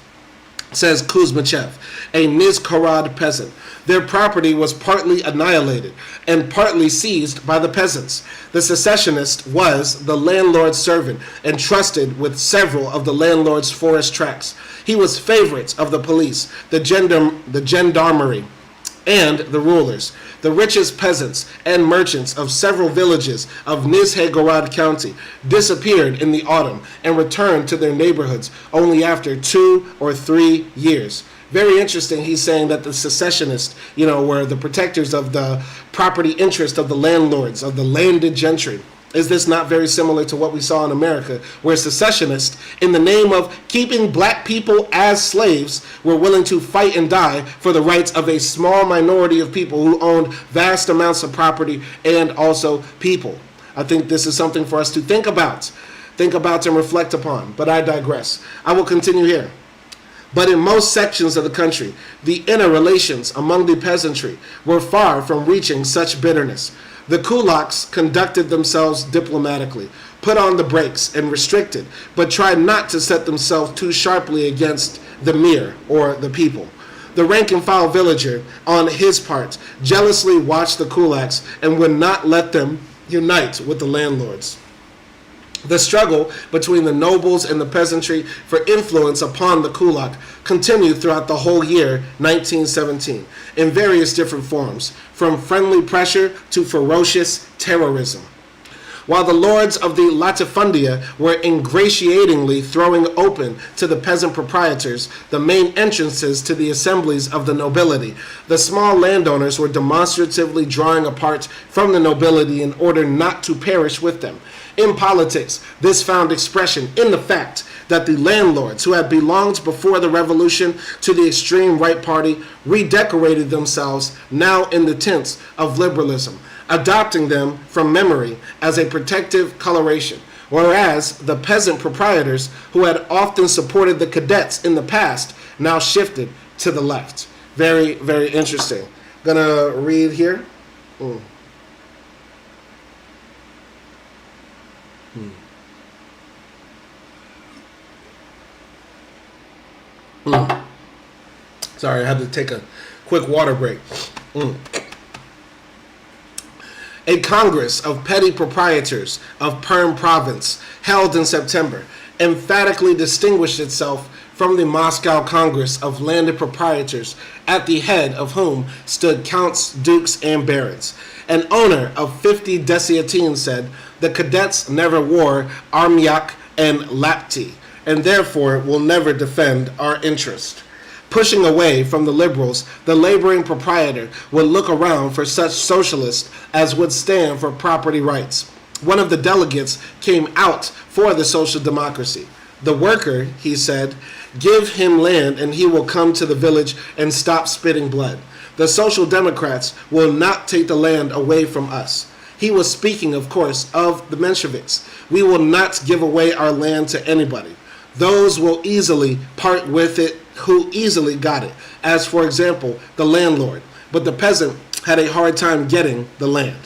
says Kuzmichev, a Nizhgorod peasant. Their property was partly annihilated and partly seized by the peasants. The secessionist was the landlord's servant, entrusted with several of the landlord's forest tracts. He was favorite of the police, the gendarmerie, and the rulers. The richest peasants and merchants of several villages of Nizhgorod County disappeared in the autumn and returned to their neighborhoods only after 2 or 3 years. Very interesting. He's saying that the secessionists, were the protectors of the property interest of the landlords, of the landed gentry. Is this not very similar to what we saw in America, where secessionists, in the name of keeping black people as slaves, were willing to fight and die for the rights of a small minority of people who owned vast amounts of property and also people? I think this is something for us to think about and reflect upon, but I digress. I will continue here. But in most sections of the country, the inner relations among the peasantry were far from reaching such bitterness. The kulaks conducted themselves diplomatically, put on the brakes and restricted, but tried not to set themselves too sharply against the mir, or the people. The rank-and-file villager, on his part, jealously watched the kulaks and would not let them unite with the landlords. The struggle between the nobles and the peasantry for influence upon the kulak continued throughout the whole year 1917 in various different forms, from friendly pressure to ferocious terrorism. While the lords of the latifundia were ingratiatingly throwing open to the peasant proprietors the main entrances to the assemblies of the nobility, the small landowners were demonstratively drawing apart from the nobility in order not to perish with them. In politics, this found expression in the fact that the landlords, who had belonged before the revolution to the extreme right party, redecorated themselves now in the tints of liberalism, adopting them from memory as a protective coloration, whereas the peasant proprietors, who had often supported the cadets in the past, now shifted to the left. Very, very interesting. Gonna read here. Sorry, I had to take a quick water break. A Congress of Petty Proprietors of Perm Province, held in September, emphatically distinguished itself from the Moscow Congress of Landed Proprietors, at the head of whom stood counts, dukes, and barons. An owner of 50 dessiatines said, "The cadets never wore armyak and lapti, and therefore will never defend our interest." Pushing away from the liberals, the laboring proprietor would look around for such socialists as would stand for property rights. One of the delegates came out for the social democracy. "The worker," he said, "give him land and he will come to the village and stop spitting blood. The social democrats will not take the land away from us." He was speaking, of course, of the Bolsheviks. "We will not give away our land to anybody. Those will easily part with it who easily got it, as for example, the landlord. But the peasant had a hard time getting the land."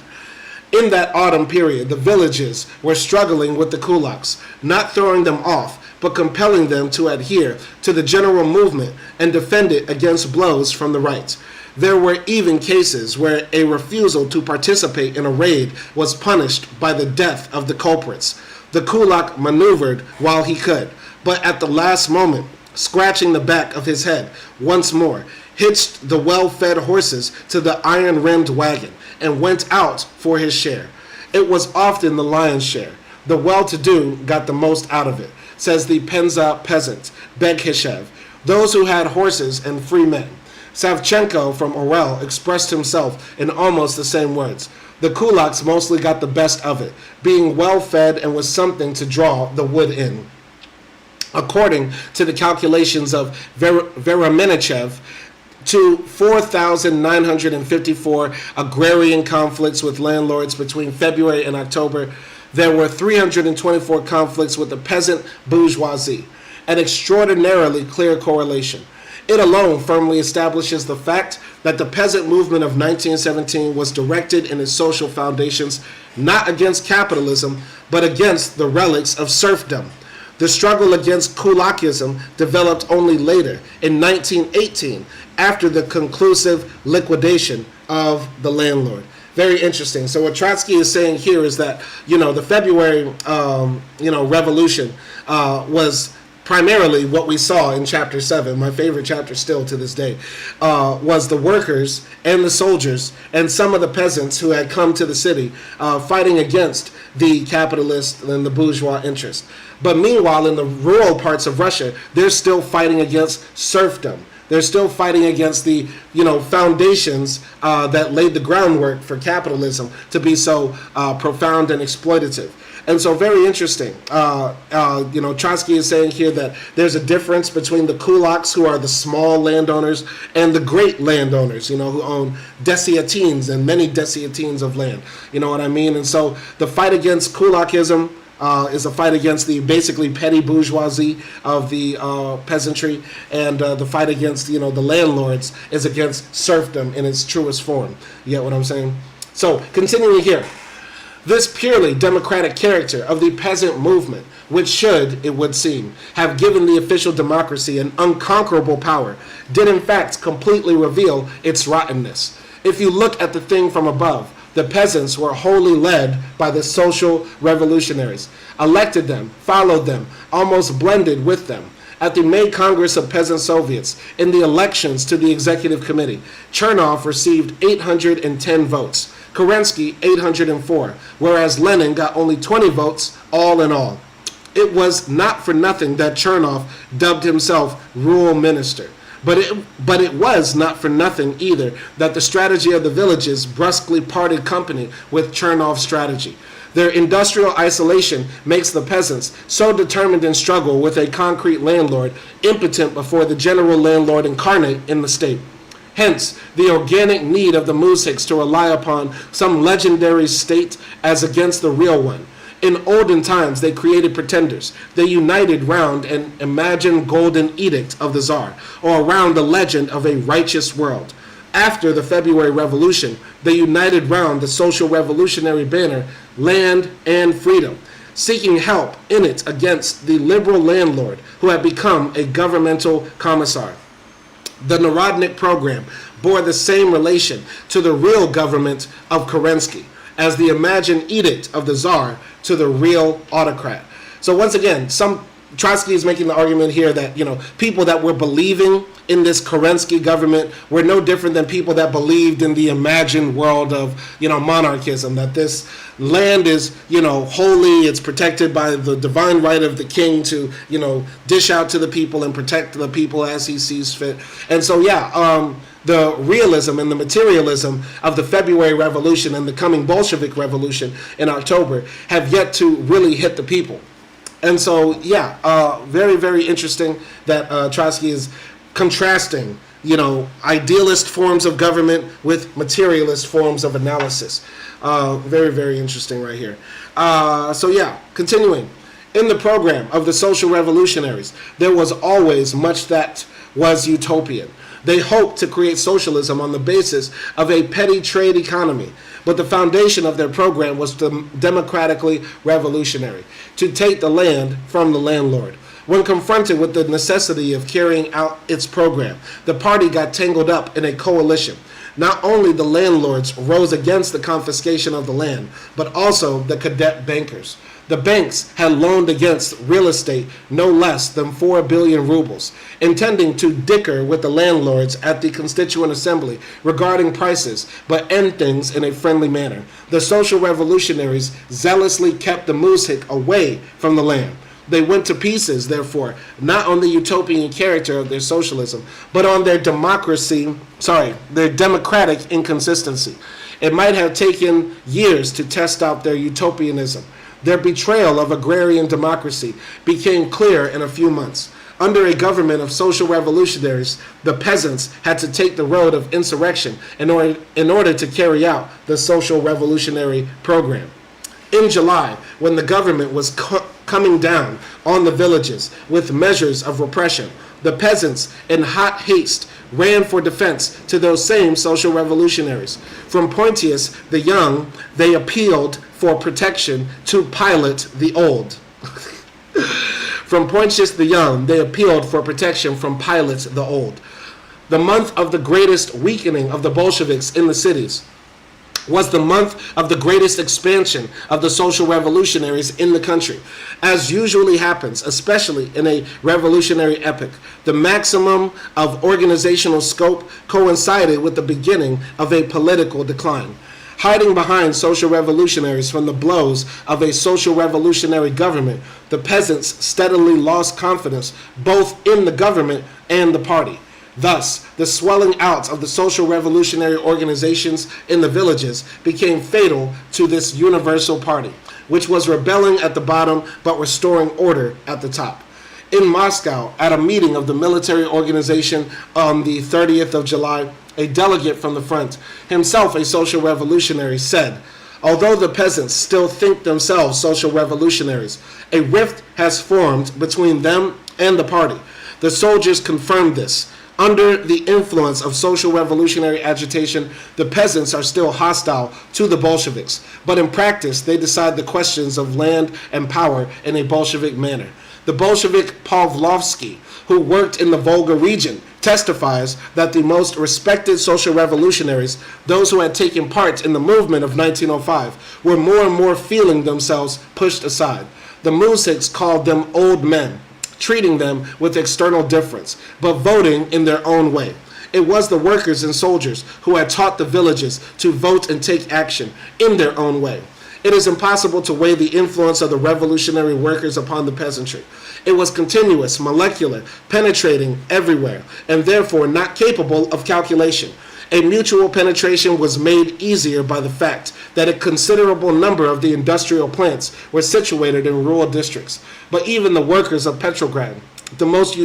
In that autumn period, the villages were struggling with the kulaks, not throwing them off, but compelling them to adhere to the general movement and defend it against blows from the right. There were even cases where a refusal to participate in a raid was punished by the death of the culprits. The kulak maneuvered while he could, but at the last moment, scratching the back of his head once more, hitched the well-fed horses to the iron-rimmed wagon, and went out for his share. It was often the lion's share. The well-to-do got the most out of it, says the Penza peasant, Beghishev, those who had horses and free men. Savchenko from Orel expressed himself in almost the same words. The kulaks mostly got the best of it, being well-fed and with something to draw the wood in. According to the calculations of Veremenichev, to 4,954 agrarian conflicts with landlords between February and October, there were 324 conflicts with the peasant bourgeoisie, an extraordinarily clear correlation. It alone firmly establishes the fact that the peasant movement of 1917 was directed in its social foundations not against capitalism, but against the relics of serfdom. The struggle against kulakism developed only later, in 1918, after the conclusive liquidation of the landlord. Very interesting. So what Trotsky is saying here is that, the February, revolution was primarily what we saw in Chapter 7, my favorite chapter still to this day, was the workers and the soldiers and some of the peasants who had come to the city fighting against the capitalist and the bourgeois interest. But meanwhile, in the rural parts of Russia, they're still fighting against serfdom. They're still fighting against the, foundations that laid the groundwork for capitalism to be so profound and exploitative. And so very interesting. Trotsky is saying here that there's a difference between the kulaks, who are the small landowners, and the great landowners, who own desiatines and many desiatines of land. You know what I mean? And so the fight against kulakism is a fight against the basically petty bourgeoisie of the peasantry, and the fight against, the landlords is against serfdom in its truest form. You get what I'm saying? So continuing here. This purely democratic character of the peasant movement, which should, it would seem, have given the official democracy an unconquerable power, did in fact completely reveal its rottenness. If you look at the thing from above, the peasants were wholly led by the social revolutionaries, elected them, followed them, almost blended with them. At the May Congress of Peasant Soviets, in the elections to the Executive Committee, Chernov received 810 votes. Kerensky 804, whereas Lenin got only 20 votes all in all. It was not for nothing that Chernov dubbed himself rural minister. But it was not for nothing either that the strategy of the villages brusquely parted company with Chernov's strategy. Their industrial isolation makes the peasants so determined in struggle with a concrete landlord impotent before the general landlord incarnate in the state. Hence, the organic need of the muzhiks to rely upon some legendary state as against the real one. In olden times, they created pretenders. They united round an imagined golden edict of the Tsar, or around the legend of a righteous world. After the February Revolution, they united round the social revolutionary banner, land and freedom, seeking help in it against the liberal landlord who had become a governmental commissar. The Narodnik program bore the same relation to the real government of Kerensky as the imagined edict of the Tsar to the real autocrat. So once again, Trotsky is making the argument here that, people that were believing in this Kerensky government were no different than people that believed in the imagined world of, monarchism, that this land is, holy, it's protected by the divine right of the king to, dish out to the people and protect the people as he sees fit. And so, the realism and the materialism of the February Revolution and the coming Bolshevik Revolution in October have yet to really hit the people. And so, very, very interesting that Trotsky is contrasting, idealist forms of government with materialist forms of analysis. Very, very interesting right here. Continuing. In the program of the social revolutionaries, there was always much that was utopian. They hoped to create socialism on the basis of a petty trade economy, but the foundation of their program was democratically revolutionary, to take the land from the landlord. When confronted with the necessity of carrying out its program, the party got tangled up in a coalition. Not only the landlords rose against the confiscation of the land, but also the cadet bankers. The banks had loaned against real estate no less than 4 billion rubles, intending to dicker with the landlords at the Constituent Assembly regarding prices, but end things in a friendly manner. The social revolutionaries zealously kept the muzhik away from the land. They went to pieces, therefore, not on the utopian character of their socialism, but on their their democratic inconsistency. It might have taken years to test out their utopianism. Their betrayal of agrarian democracy became clear in a few months. Under a government of social revolutionaries, the peasants had to take the road of insurrection in order to carry out the social revolutionary program. In July, when the government was coming down on the villages with measures of repression, the peasants, in hot haste, ran for defense to those same social revolutionaries. From Pontius the Young, they appealed for protection to Pilate the Old. From Pontius the Young, they appealed for protection from Pilate the Old. The month of the greatest weakening of the Bolsheviks in the cities was the month of the greatest expansion of the social revolutionaries in the country. As usually happens, especially in a revolutionary epoch, the maximum of organizational scope coincided with the beginning of a political decline. Hiding behind social revolutionaries from the blows of a social revolutionary government, the peasants steadily lost confidence both in the government and the party. Thus, the swelling out of the social revolutionary organizations in the villages became fatal to this universal party, which was rebelling at the bottom but restoring order at the top. In Moscow, at a meeting of the military organization on the 30th of July, a delegate from the front, himself a social revolutionary, said, "Although the peasants still think themselves social revolutionaries, a rift has formed between them and the party. The soldiers confirmed this. Under the influence of social revolutionary agitation, the peasants are still hostile to the Bolsheviks, but in practice they decide the questions of land and power in a Bolshevik manner. The Bolshevik Pavlovsky, who worked in the Volga region, testifies that the most respected social revolutionaries, those who had taken part in the movement of 1905, were more and more feeling themselves pushed aside. The muzhiks called them old men, treating them with external difference, but voting in their own way. It was the workers and soldiers who had taught the villages to vote and take action in their own way. It is impossible to weigh the influence of the revolutionary workers upon the peasantry. It was continuous, molecular, penetrating everywhere, and therefore not capable of calculation. A mutual penetration was made easier by the fact that a considerable number of the industrial plants were situated in rural districts. But even the workers of Petrograd, the most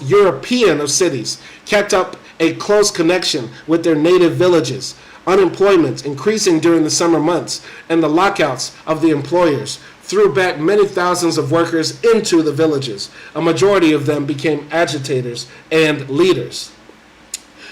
European of cities, kept up a close connection with their native villages. Unemployment increasing during the summer months and the lockouts of the employers threw back many thousands of workers into the villages. A majority of them became agitators and leaders.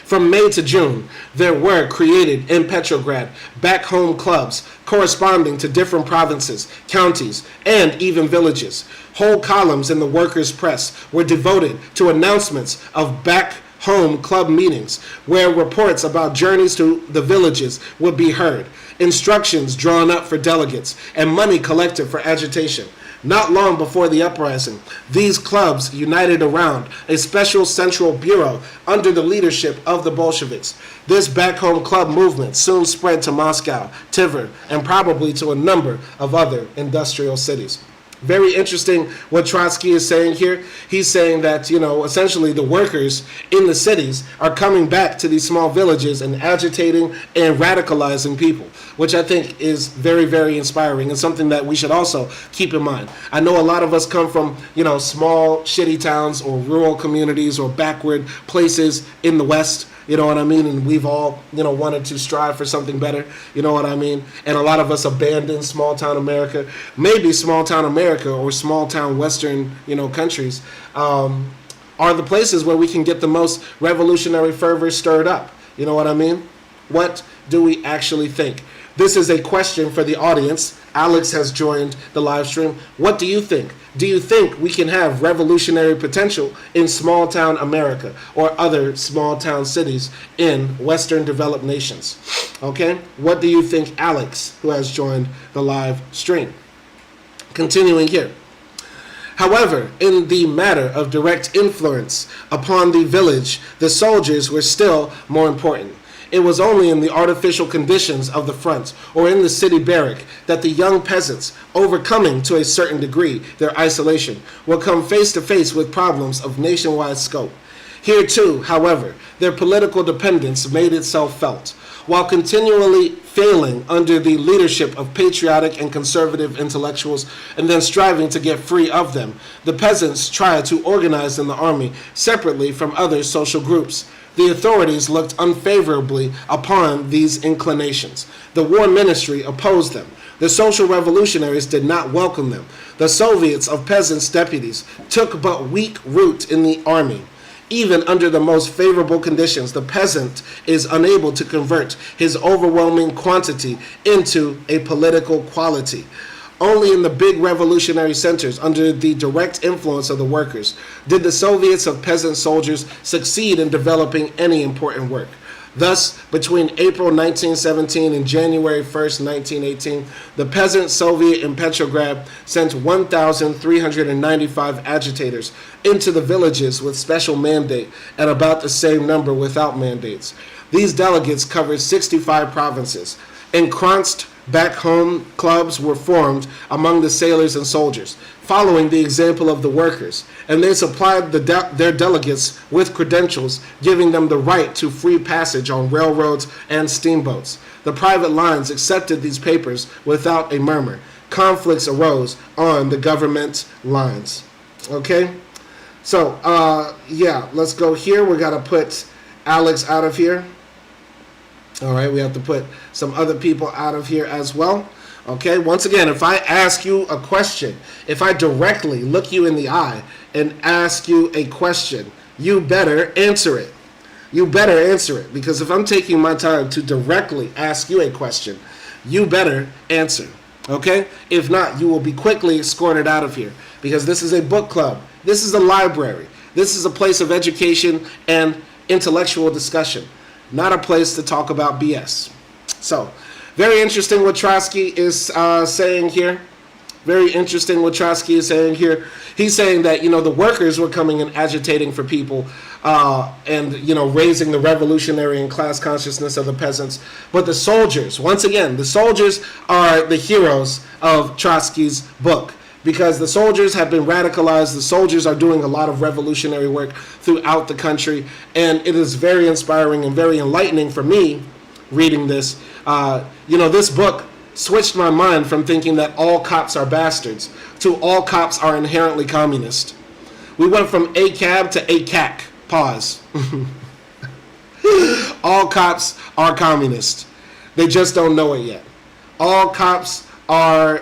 From May to June, there were created in Petrograd back-home clubs corresponding to different provinces, counties, and even villages. Whole columns in the workers' press were devoted to announcements of back-home club meetings where reports about journeys to the villages would be heard, instructions drawn up for delegates, and money collected for agitation. Not long before the uprising, these clubs united around a special central bureau under the leadership of the Bolsheviks. This back-home club movement soon spread to Moscow, Tver, and probably to a number of other industrial cities. Very interesting what Trotsky is saying here. He's saying that, essentially the workers in the cities are coming back to these small villages and agitating and radicalizing people, which I think is very, very inspiring and something that we should also keep in mind. I know a lot of us come from, small, shitty towns or rural communities or backward places in the West. You know what I mean? And we've all, wanted to strive for something better. You know what I mean? And a lot of us abandoned small town America. Maybe small town America or small town Western, countries are the places where we can get the most revolutionary fervor stirred up. You know what I mean? What do we actually think? This is a question for the audience. Alex has joined the live stream. What do you think? Do you think we can have revolutionary potential in small town America or other small town cities in Western developed nations? Okay, what do you think, Alex, who has joined the live stream? Continuing here. However, in the matter of direct influence upon the village, the soldiers were still more important. It was only in the artificial conditions of the front or in the city barrack that the young peasants, overcoming to a certain degree their isolation, will come face to face with problems of nationwide scope. Here too, however, their political dependence made itself felt. While continually failing under the leadership of patriotic and conservative intellectuals and then striving to get free of them, the peasants tried to organize in the army separately from other social groups. The authorities looked unfavorably upon these inclinations. The war ministry opposed them. The social revolutionaries did not welcome them. The Soviets of peasants' deputies took but weak root in the army. Even under the most favorable conditions, the peasant is unable to convert his overwhelming quantity into a political quality. Only in the big revolutionary centers, under the direct influence of the workers, did the Soviets of peasant soldiers succeed in developing any important work. Thus, between April 1917 and January 1st, 1918, the Peasant Soviet in Petrograd sent 1,395 agitators into the villages with special mandate and about the same number without mandates. These delegates covered 65 provinces. Entranced back home clubs were formed among the sailors and soldiers, following the example of the workers, and they supplied their delegates with credentials giving them the right to free passage on railroads and steamboats. The private lines accepted these papers without a murmur. Conflicts arose on the government lines. Okay? So, yeah, let's go here. We got to put Alex out of here. All right, we have to put some other people out of here as well. Okay, once again, if I ask you a question, if I directly look you in the eye and ask you a question, you better answer it. You better answer it, because if I'm taking my time to directly ask you a question, you better answer. Okay? If not, you will be quickly escorted out of here, because this is a book club. This is a library. This is a place of education and intellectual discussion, not a place to talk about BS. So, very interesting what Trotsky is saying here. Very interesting what Trotsky is saying here. He's saying that, the workers were coming and agitating for people and, raising the revolutionary and class consciousness of the peasants. But the soldiers, once again, the soldiers are the heroes of Trotsky's book, because the soldiers have been radicalized. The soldiers are doing a lot of revolutionary work throughout the country, and it is very inspiring and very enlightening for me reading this. This book switched my mind from thinking that all cops are bastards to all cops are inherently communist. We went from ACAB to ACAC. Pause. All cops are communist. They just don't know it yet. All cops are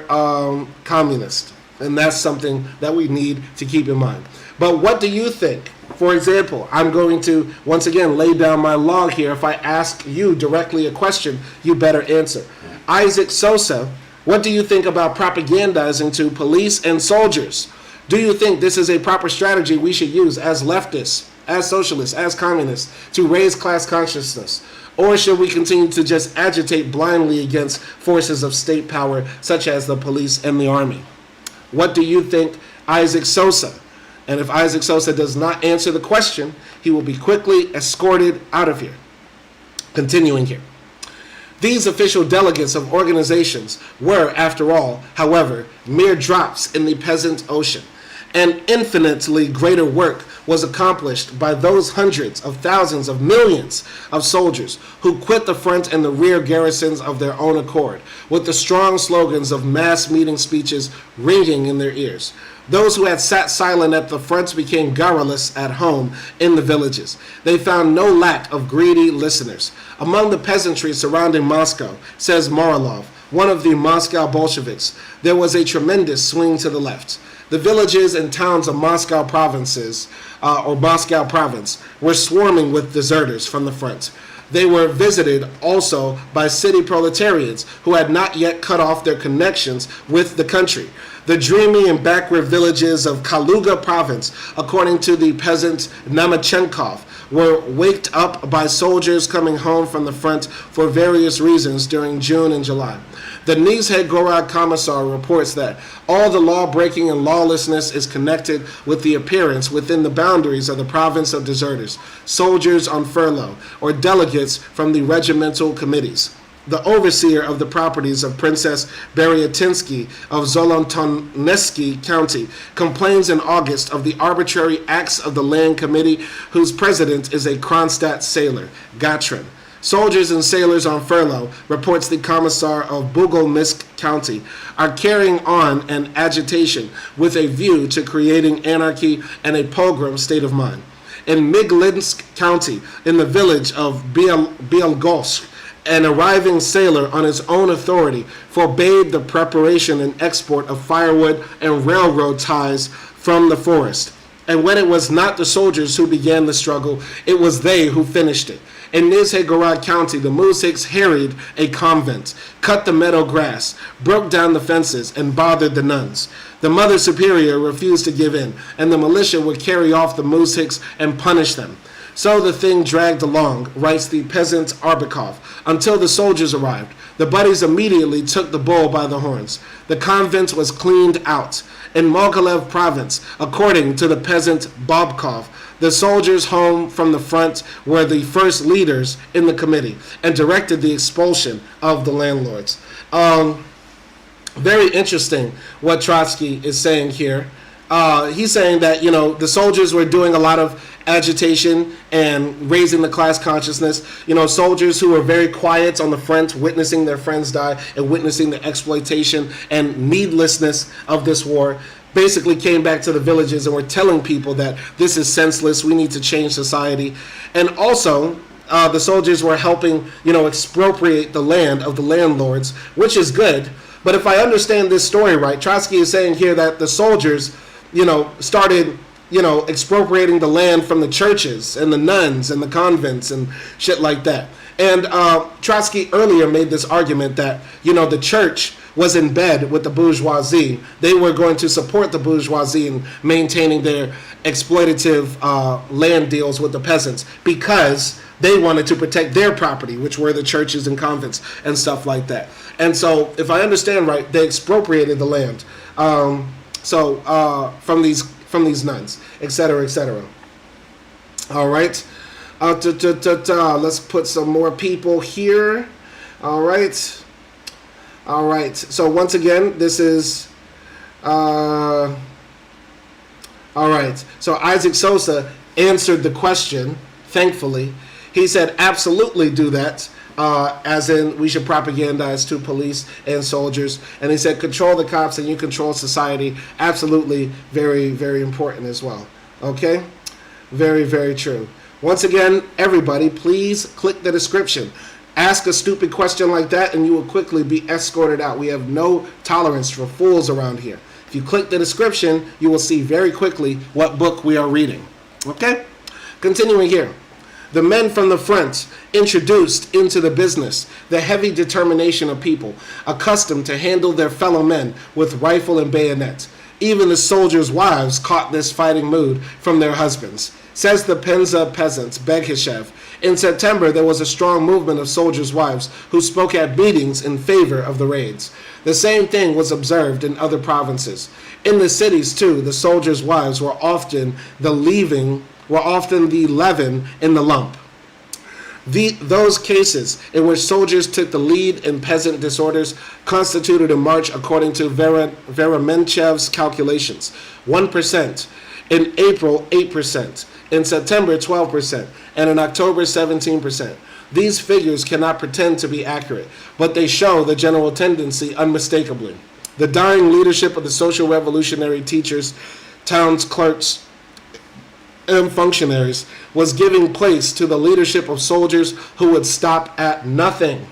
communist. And that's something that we need to keep in mind. But what do you think? For example, I'm going to, once again, lay down my log here. If I ask you directly a question, you better answer. Isaac Sosa, what do you think about propagandizing to police and soldiers? Do you think this is a proper strategy we should use as leftists, as socialists, as communists, to raise class consciousness? Or should we continue to just agitate blindly against forces of state power, such as the police and the army? What do you think, Isaac Sosa? And if Isaac Sosa does not answer the question, he will be quickly escorted out of here. Continuing here. These official delegates of organizations were, after all, however, mere drops in the peasant ocean. And infinitely greater work was accomplished by those hundreds of thousands of millions of soldiers who quit the front and the rear garrisons of their own accord, with the strong slogans of mass meeting speeches ringing in their ears. Those who had sat silent at the front became garrulous at home in the villages. They found no lack of greedy listeners. Among the peasantry surrounding Moscow, says Morozov, one of the Moscow Bolsheviks, there was a tremendous swing to the left. The villages and towns of Moscow provinces, or Moscow province, were swarming with deserters from the front. They were visited also by city proletariats who had not yet cut off their connections with the country. The dreamy and backward villages of Kaluga province, according to the peasant Namachenkov, were waked up by soldiers coming home from the front for various reasons during June and July. The Nizhny Gorod Commissar reports that all the law-breaking and lawlessness is connected with the appearance within the boundaries of the province of deserters, soldiers on furlough, or delegates from the regimental committees. The overseer of the properties of Princess Beryatinsky of Zolotonesky County complains in August of the arbitrary acts of the land committee, whose president is a Kronstadt sailor, Gatrin. Soldiers and sailors on furlough, reports the commissar of Bugomisk County, are carrying on an agitation with a view to creating anarchy and a pogrom state of mind. In Miglinsk County, in the village of Bielgorsk, an arriving sailor on his own authority forbade the preparation and export of firewood and railroad ties from the forest. And when it was not the soldiers who began the struggle, it was they who finished it. In Nizhny Gorod County, the muzhiks harried a convent, cut the meadow grass, broke down the fences, and bothered the nuns. The Mother Superior refused to give in, and the militia would carry off the muzhiks and punish them. So the thing dragged along, writes the peasant Arbakov, until the soldiers arrived. The buddies immediately took the bull by the horns. The convent was cleaned out. In Mogilev province, according to the peasant Bobkov, the soldiers home from the front were the first leaders in the committee and directed the expulsion of the landlords. Very interesting what Trotsky is saying here. He's saying that, the soldiers were doing a lot of agitation and raising the class consciousness. Soldiers who were very quiet on the front, witnessing their friends die and witnessing the exploitation and needlessness of this war, basically came back to the villages and were telling people that this is senseless, we need to change society. And also, the soldiers were helping, expropriate the land of the landlords, which is good. But if I understand this story right, Trotsky is saying here that the soldiers, started, expropriating the land from the churches and the nuns and the convents and shit like that. And Trotsky earlier made this argument that, the church was in bed with the bourgeoisie. They were going to support the bourgeoisie in maintaining their exploitative land deals with the peasants because they wanted to protect their property, which were the churches and convents and stuff like that. And so, if I understand right, they expropriated the land from these nuns, etc., etc. All right. Let's put some more people here. All right. All right. So once again, this is. All right. So Isaac Sosa answered the question. Thankfully, he said, "Absolutely do that." As in, we should propagandize to police and soldiers. And he said, control the cops and you control society. Absolutely, very, very important as well. Okay? Very, very true. Once again, everybody, please click the description. Ask a stupid question like that and you will quickly be escorted out. We have no tolerance for fools around here. If you click the description, you will see very quickly what book we are reading. Okay? Continuing here. The men from the front introduced into the business the heavy determination of people accustomed to handle their fellow men with rifle and bayonet. Even the soldiers' wives caught this fighting mood from their husbands. Says the Penza peasant, Begishev, in September there was a strong movement of soldiers' wives who spoke at meetings in favor of the raids. The same thing was observed in other provinces. In the cities, too, the soldiers' wives were often the leaven in the lump. Those cases in which soldiers took the lead in peasant disorders constituted a march according to Veremenchev's calculations. 1%. In April, 8%. In September, 12%. And in October, 17%. These figures cannot pretend to be accurate, but they show the general tendency unmistakably. The dying leadership of the social revolutionary teachers, towns clerks, and functionaries was giving place to the leadership of soldiers who would stop at nothing.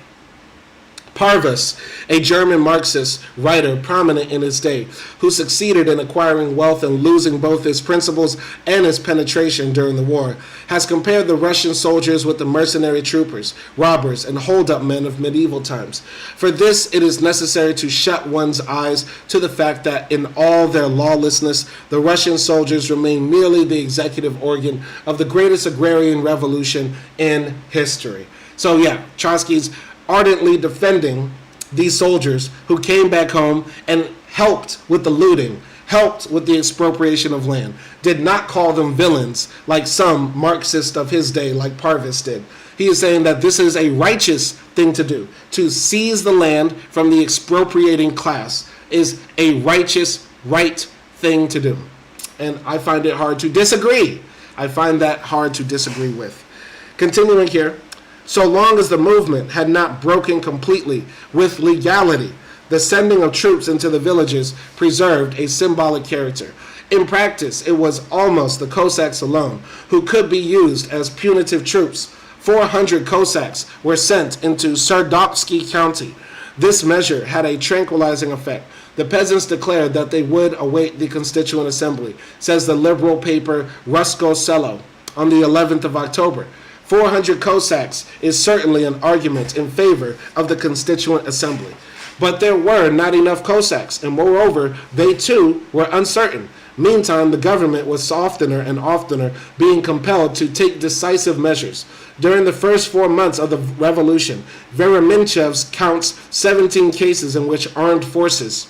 Parvus, a German Marxist writer prominent in his day, who succeeded in acquiring wealth and losing both his principles and his penetration during the war, has compared the Russian soldiers with the mercenary troopers, robbers, and hold-up men of medieval times. For this, it is necessary to shut one's eyes to the fact that in all their lawlessness, the Russian soldiers remain merely the executive organ of the greatest agrarian revolution in history. So yeah, Trotsky's ardently defending these soldiers who came back home and helped with the looting, helped with the expropriation of land, did not call them villains like some Marxists of his day, like Parvus did. He is saying that this is a righteous thing to do. To seize the land from the expropriating class is a righteous, right thing to do. And I find it hard to disagree. I find that hard to disagree with. Continuing here. So long as the movement had not broken completely with legality, the sending of troops into the villages preserved a symbolic character. In practice, it was almost the Cossacks alone who could be used as punitive troops. 400 Cossacks were sent into Trotsky County. This measure had a tranquilizing effect. The peasants declared that they would await the Constituent Assembly, says the liberal paper Rusko Selo on the 11th of October. 400 Cossacks is certainly an argument in favor of the Constituent Assembly. But there were not enough Cossacks, and moreover, they too were uncertain. Meantime, the government was oftener and oftener being compelled to take decisive measures. During the first 4 months of the revolution, Veremenchev's counts 17 cases in which armed forces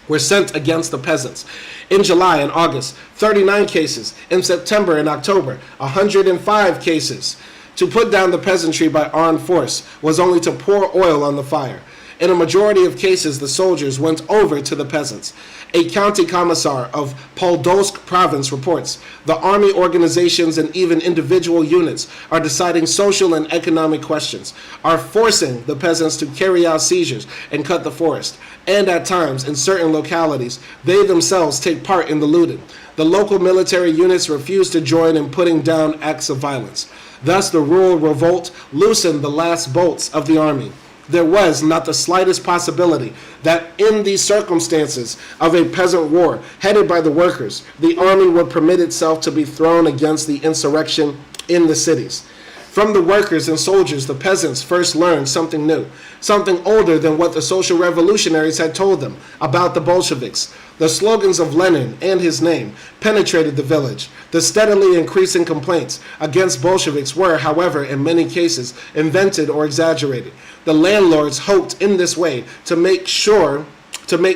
were sent against the peasants. In July and August, 39 cases. In September and October, 105 cases. To put down the peasantry by armed force was only to pour oil on the fire. In a majority of cases, the soldiers went over to the peasants. A county commissar of Podolsk province reports, the army organizations and even individual units are deciding social and economic questions, are forcing the peasants to carry out seizures and cut the forest, and at times, in certain localities, they themselves take part in the looting. The local military units refuse to join in putting down acts of violence. Thus, the rural revolt loosened the last bolts of the army. There was not the slightest possibility that in these circumstances of a peasant war headed by the workers, the army would permit itself to be thrown against the insurrection in the cities. From the workers and soldiers, the peasants first learned something new, something older than what the social revolutionaries had told them about the Bolsheviks. The slogans of Lenin and his name penetrated the village. The steadily increasing complaints against Bolsheviks were, however, in many cases, invented or exaggerated. The landlords hoped in this way to make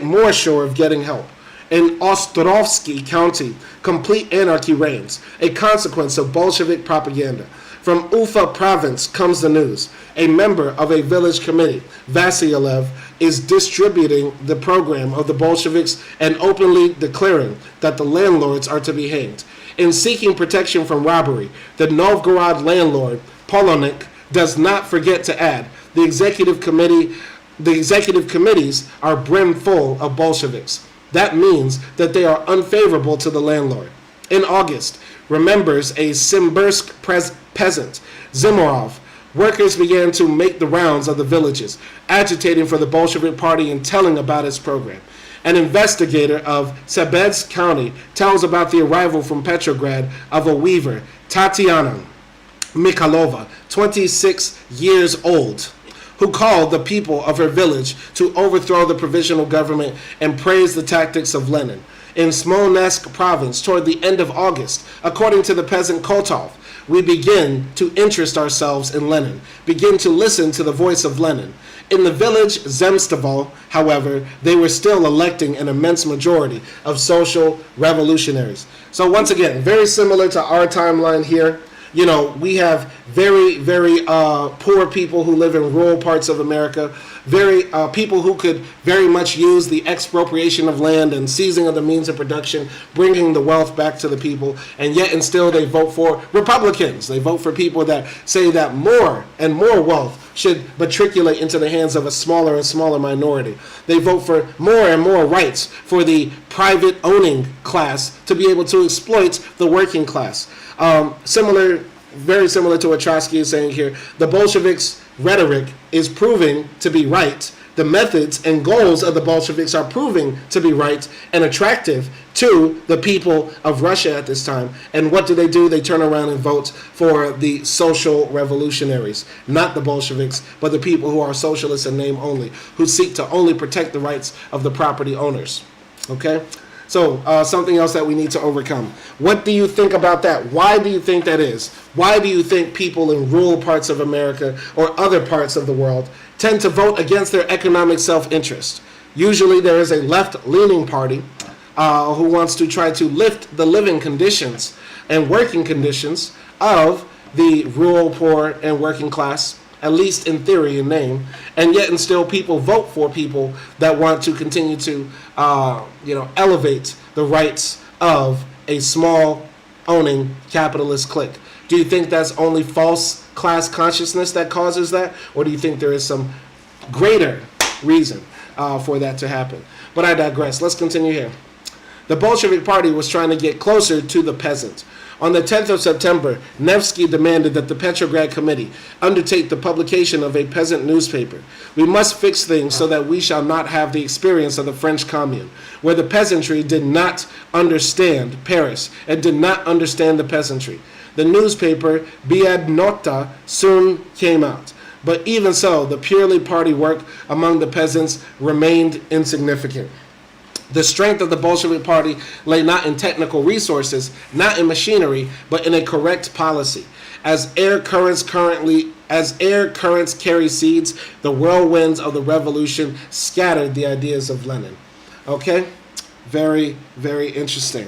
more sure of getting help. In Ostrovsky County, complete anarchy reigns, a consequence of Bolshevik propaganda. From Ufa province comes the news. A member of a village committee, Vasilyev, is distributing the program of the Bolsheviks and openly declaring that the landlords are to be hanged. In seeking protection from robbery, the Novgorod landlord, Polonik, does not forget to add, the executive committees are brimful of Bolsheviks. That means that they are unfavorable to the landlord. In August, remembers a Simbirsk peasant, Zimorov, workers began to make the rounds of the villages, agitating for the Bolshevik Party and telling about its program. An investigator of Sebedsk County tells about the arrival from Petrograd of a weaver, Tatiana Mikhailova, 26 years old, who called the people of her village to overthrow the provisional government and praise the tactics of Lenin. In Smolensk province, toward the end of August, according to the peasant Kotov, we begin to interest ourselves in Lenin, begin to listen to the voice of Lenin. In the village Zemstovo, however, they were still electing an immense majority of social revolutionaries. So once again, very similar to our timeline here. You know, we have very, very poor people who live in rural parts of America, very people who could very much use the expropriation of land and seizing of the means of production, bringing the wealth back to the people, and yet and still they vote for Republicans. They vote for people that say that more and more wealth should matriculate into the hands of a smaller and smaller minority. They vote for more and more rights for the private owning class to be able to exploit the working class. Similar very similar to what Trotsky is saying here, the Bolsheviks' rhetoric is proving to be right. The methods and goals of the Bolsheviks are proving to be right and attractive to the people of Russia at this time. And what do? They turn around and vote for the social revolutionaries, not the Bolsheviks, but the people who are socialists in name only, who seek to only protect the rights of the property owners. Okay? So something else that we need to overcome. What do you think about that? Why do you think that is? Why do you think people in rural parts of America or other parts of the world tend to vote against their economic self-interest? Usually there is a left-leaning party who wants to try to lift the living conditions and working conditions of the rural, poor, and working class, at least in theory and name, and yet and still people vote for people that want to continue to elevate the rights of a small owning capitalist clique. Do you think that's only false class consciousness that causes that, or do you think there is some greater reason for that to happen? But I digress. Let's continue here. The Bolshevik Party was trying to get closer to the peasant. On the 10th of September, Nevsky demanded that the Petrograd Committee undertake the publication of a peasant newspaper. We must fix things so that we shall not have the experience of the French Commune, where the peasantry did not understand Paris and did not understand the peasantry. The newspaper Biednota soon came out. But even so, the purely party work among the peasants remained insignificant. The strength of the Bolshevik Party lay not in technical resources, not in machinery, but in a correct policy. As air currents carry seeds, the whirlwinds of the revolution scattered the ideas of Lenin. Okay? Very, very interesting.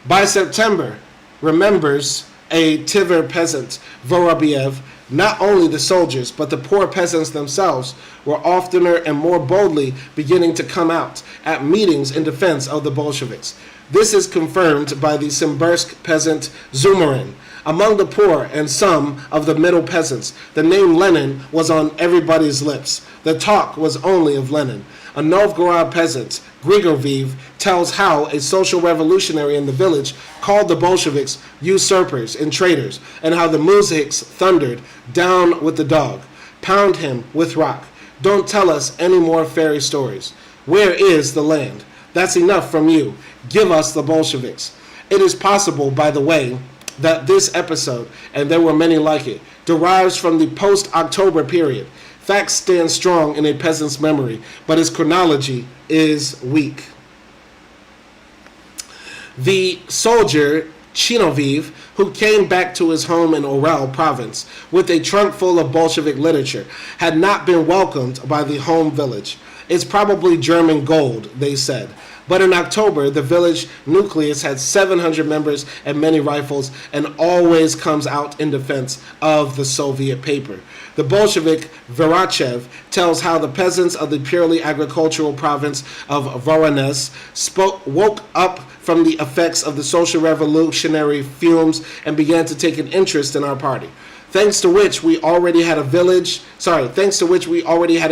By September, remembers a Tver peasant, Vorobiev, not only the soldiers, but the poor peasants themselves were oftener and more boldly beginning to come out at meetings in defense of the Bolsheviks. This is confirmed by the Simbirsk peasant Zumarin. Among the poor and some of the middle peasants, the name Lenin was on everybody's lips. The talk was only of Lenin. A Novgorod peasant, Grigoviv, tells how a social revolutionary in the village called the Bolsheviks usurpers and traitors, and how the muzhiks thundered, "Down with the dog. Pound him with rock. Don't tell us any more fairy stories. Where is the land? That's enough from you. Give us the Bolsheviks." It is possible, by the way, that this episode, and there were many like it, derives from the post-October period. Facts stand strong in a peasant's memory, but his chronology is weak. The soldier Chinoviv, who came back to his home in Oral province with a trunk full of Bolshevik literature, had not been welcomed by the home village. It's probably German gold, they said. But in October, the village nucleus had 700 members and many rifles, and always comes out in defense of the Soviet paper. The Bolshevik Verachev tells how the peasants of the purely agricultural province of Voronezh woke up from the effects of the social revolutionary fumes and began to take an interest in our party. Thanks to which we already had a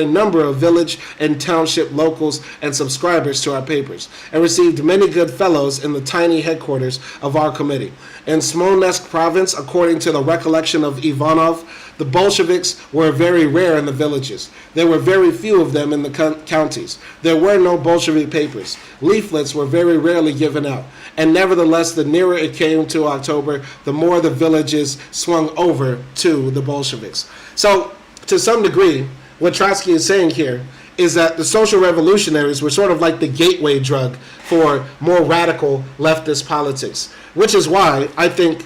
number of village and township locals and subscribers to our papers, and received many good fellows in the tiny headquarters of our committee. In Smolensk province, according to the recollection of Ivanov, the Bolsheviks were very rare in the villages. There were very few of them in the counties. There were no Bolshevik papers. Leaflets were very rarely given out. And nevertheless, the nearer it came to October, the more the villages swung over to the Bolsheviks. So, to some degree, what Trotsky is saying here is that the social revolutionaries were sort of like the gateway drug for more radical leftist politics, which is why I think,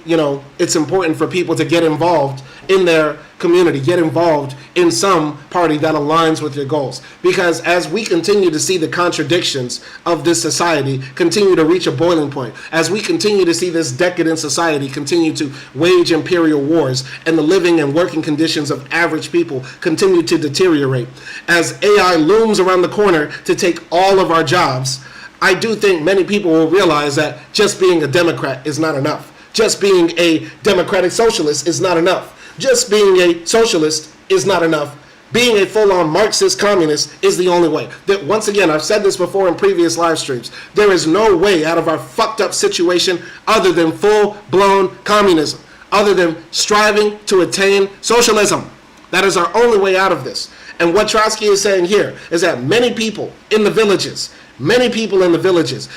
it's important for people to get involved in their community, get involved in some party that aligns with your goals. Because as we continue to see the contradictions of this society continue to reach a boiling point, as we continue to see this decadent society continue to wage imperial wars, and the living and working conditions of average people continue to deteriorate, as AI looms around the corner to take all of our jobs, I do think many people will realize that just being a Democrat is not enough. Just being a democratic socialist is not enough. Just being a socialist is not enough. Being a full-on Marxist communist is the only way. That, once again, I've said this before in previous live streams, there is no way out of our fucked up situation other than full-blown communism. other than striving to attain socialism. That is our only way out of this. And what Trotsky is saying here is that many people in the villages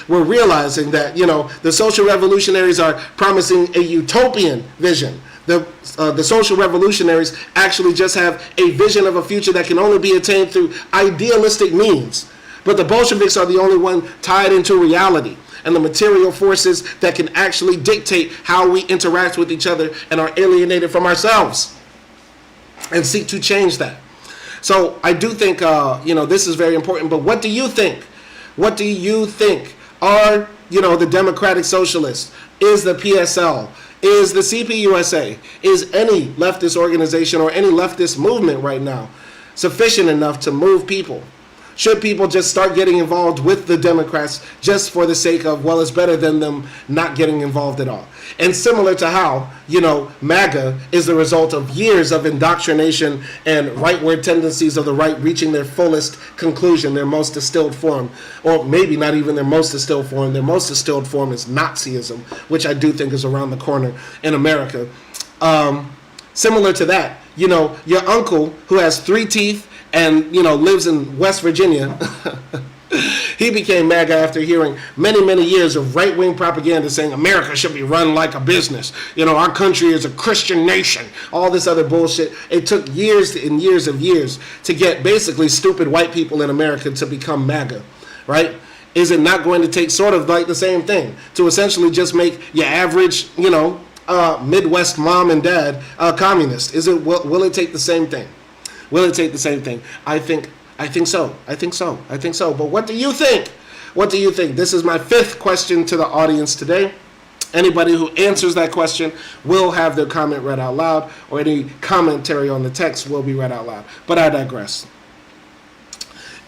were realizing that, the social revolutionaries are promising a utopian vision. The social revolutionaries actually just have a vision of a future that can only be attained through idealistic means. But the Bolsheviks are the only one tied into reality and the material forces that can actually dictate how we interact with each other and are alienated from ourselves and seek to change that. So I do think, this is very important. But what do you think? What do you think? Are, the Democratic Socialists? Is the PSL? Is the CPUSA? Is any leftist organization or any leftist movement right now sufficient enough to move people? Should people just start getting involved with the Democrats just for the sake of, well, it's better than them not getting involved at all? And similar to how, MAGA is the result of years of indoctrination and rightward tendencies of the right reaching their fullest conclusion, their most distilled form, or maybe not even their most distilled form. Their most distilled form is Nazism, which I do think is around the corner in America. Similar to that, your uncle who has 3 teeth and, lives in West Virginia, he became MAGA after hearing many, many years of right-wing propaganda saying America should be run like a business. Our country is a Christian nation. All this other bullshit. It took years and years of years to get basically stupid white people in America to become MAGA, right? Is it not going to take sort of like the same thing to essentially just make your average, Midwest mom and dad communist? Will it take the same thing? Will it take the same thing? I think so. But what do you think? What do you think? This is my 5th question to the audience today. Anybody who answers that question will have their comment read out loud, or any commentary on the text will be read out loud. But I digress.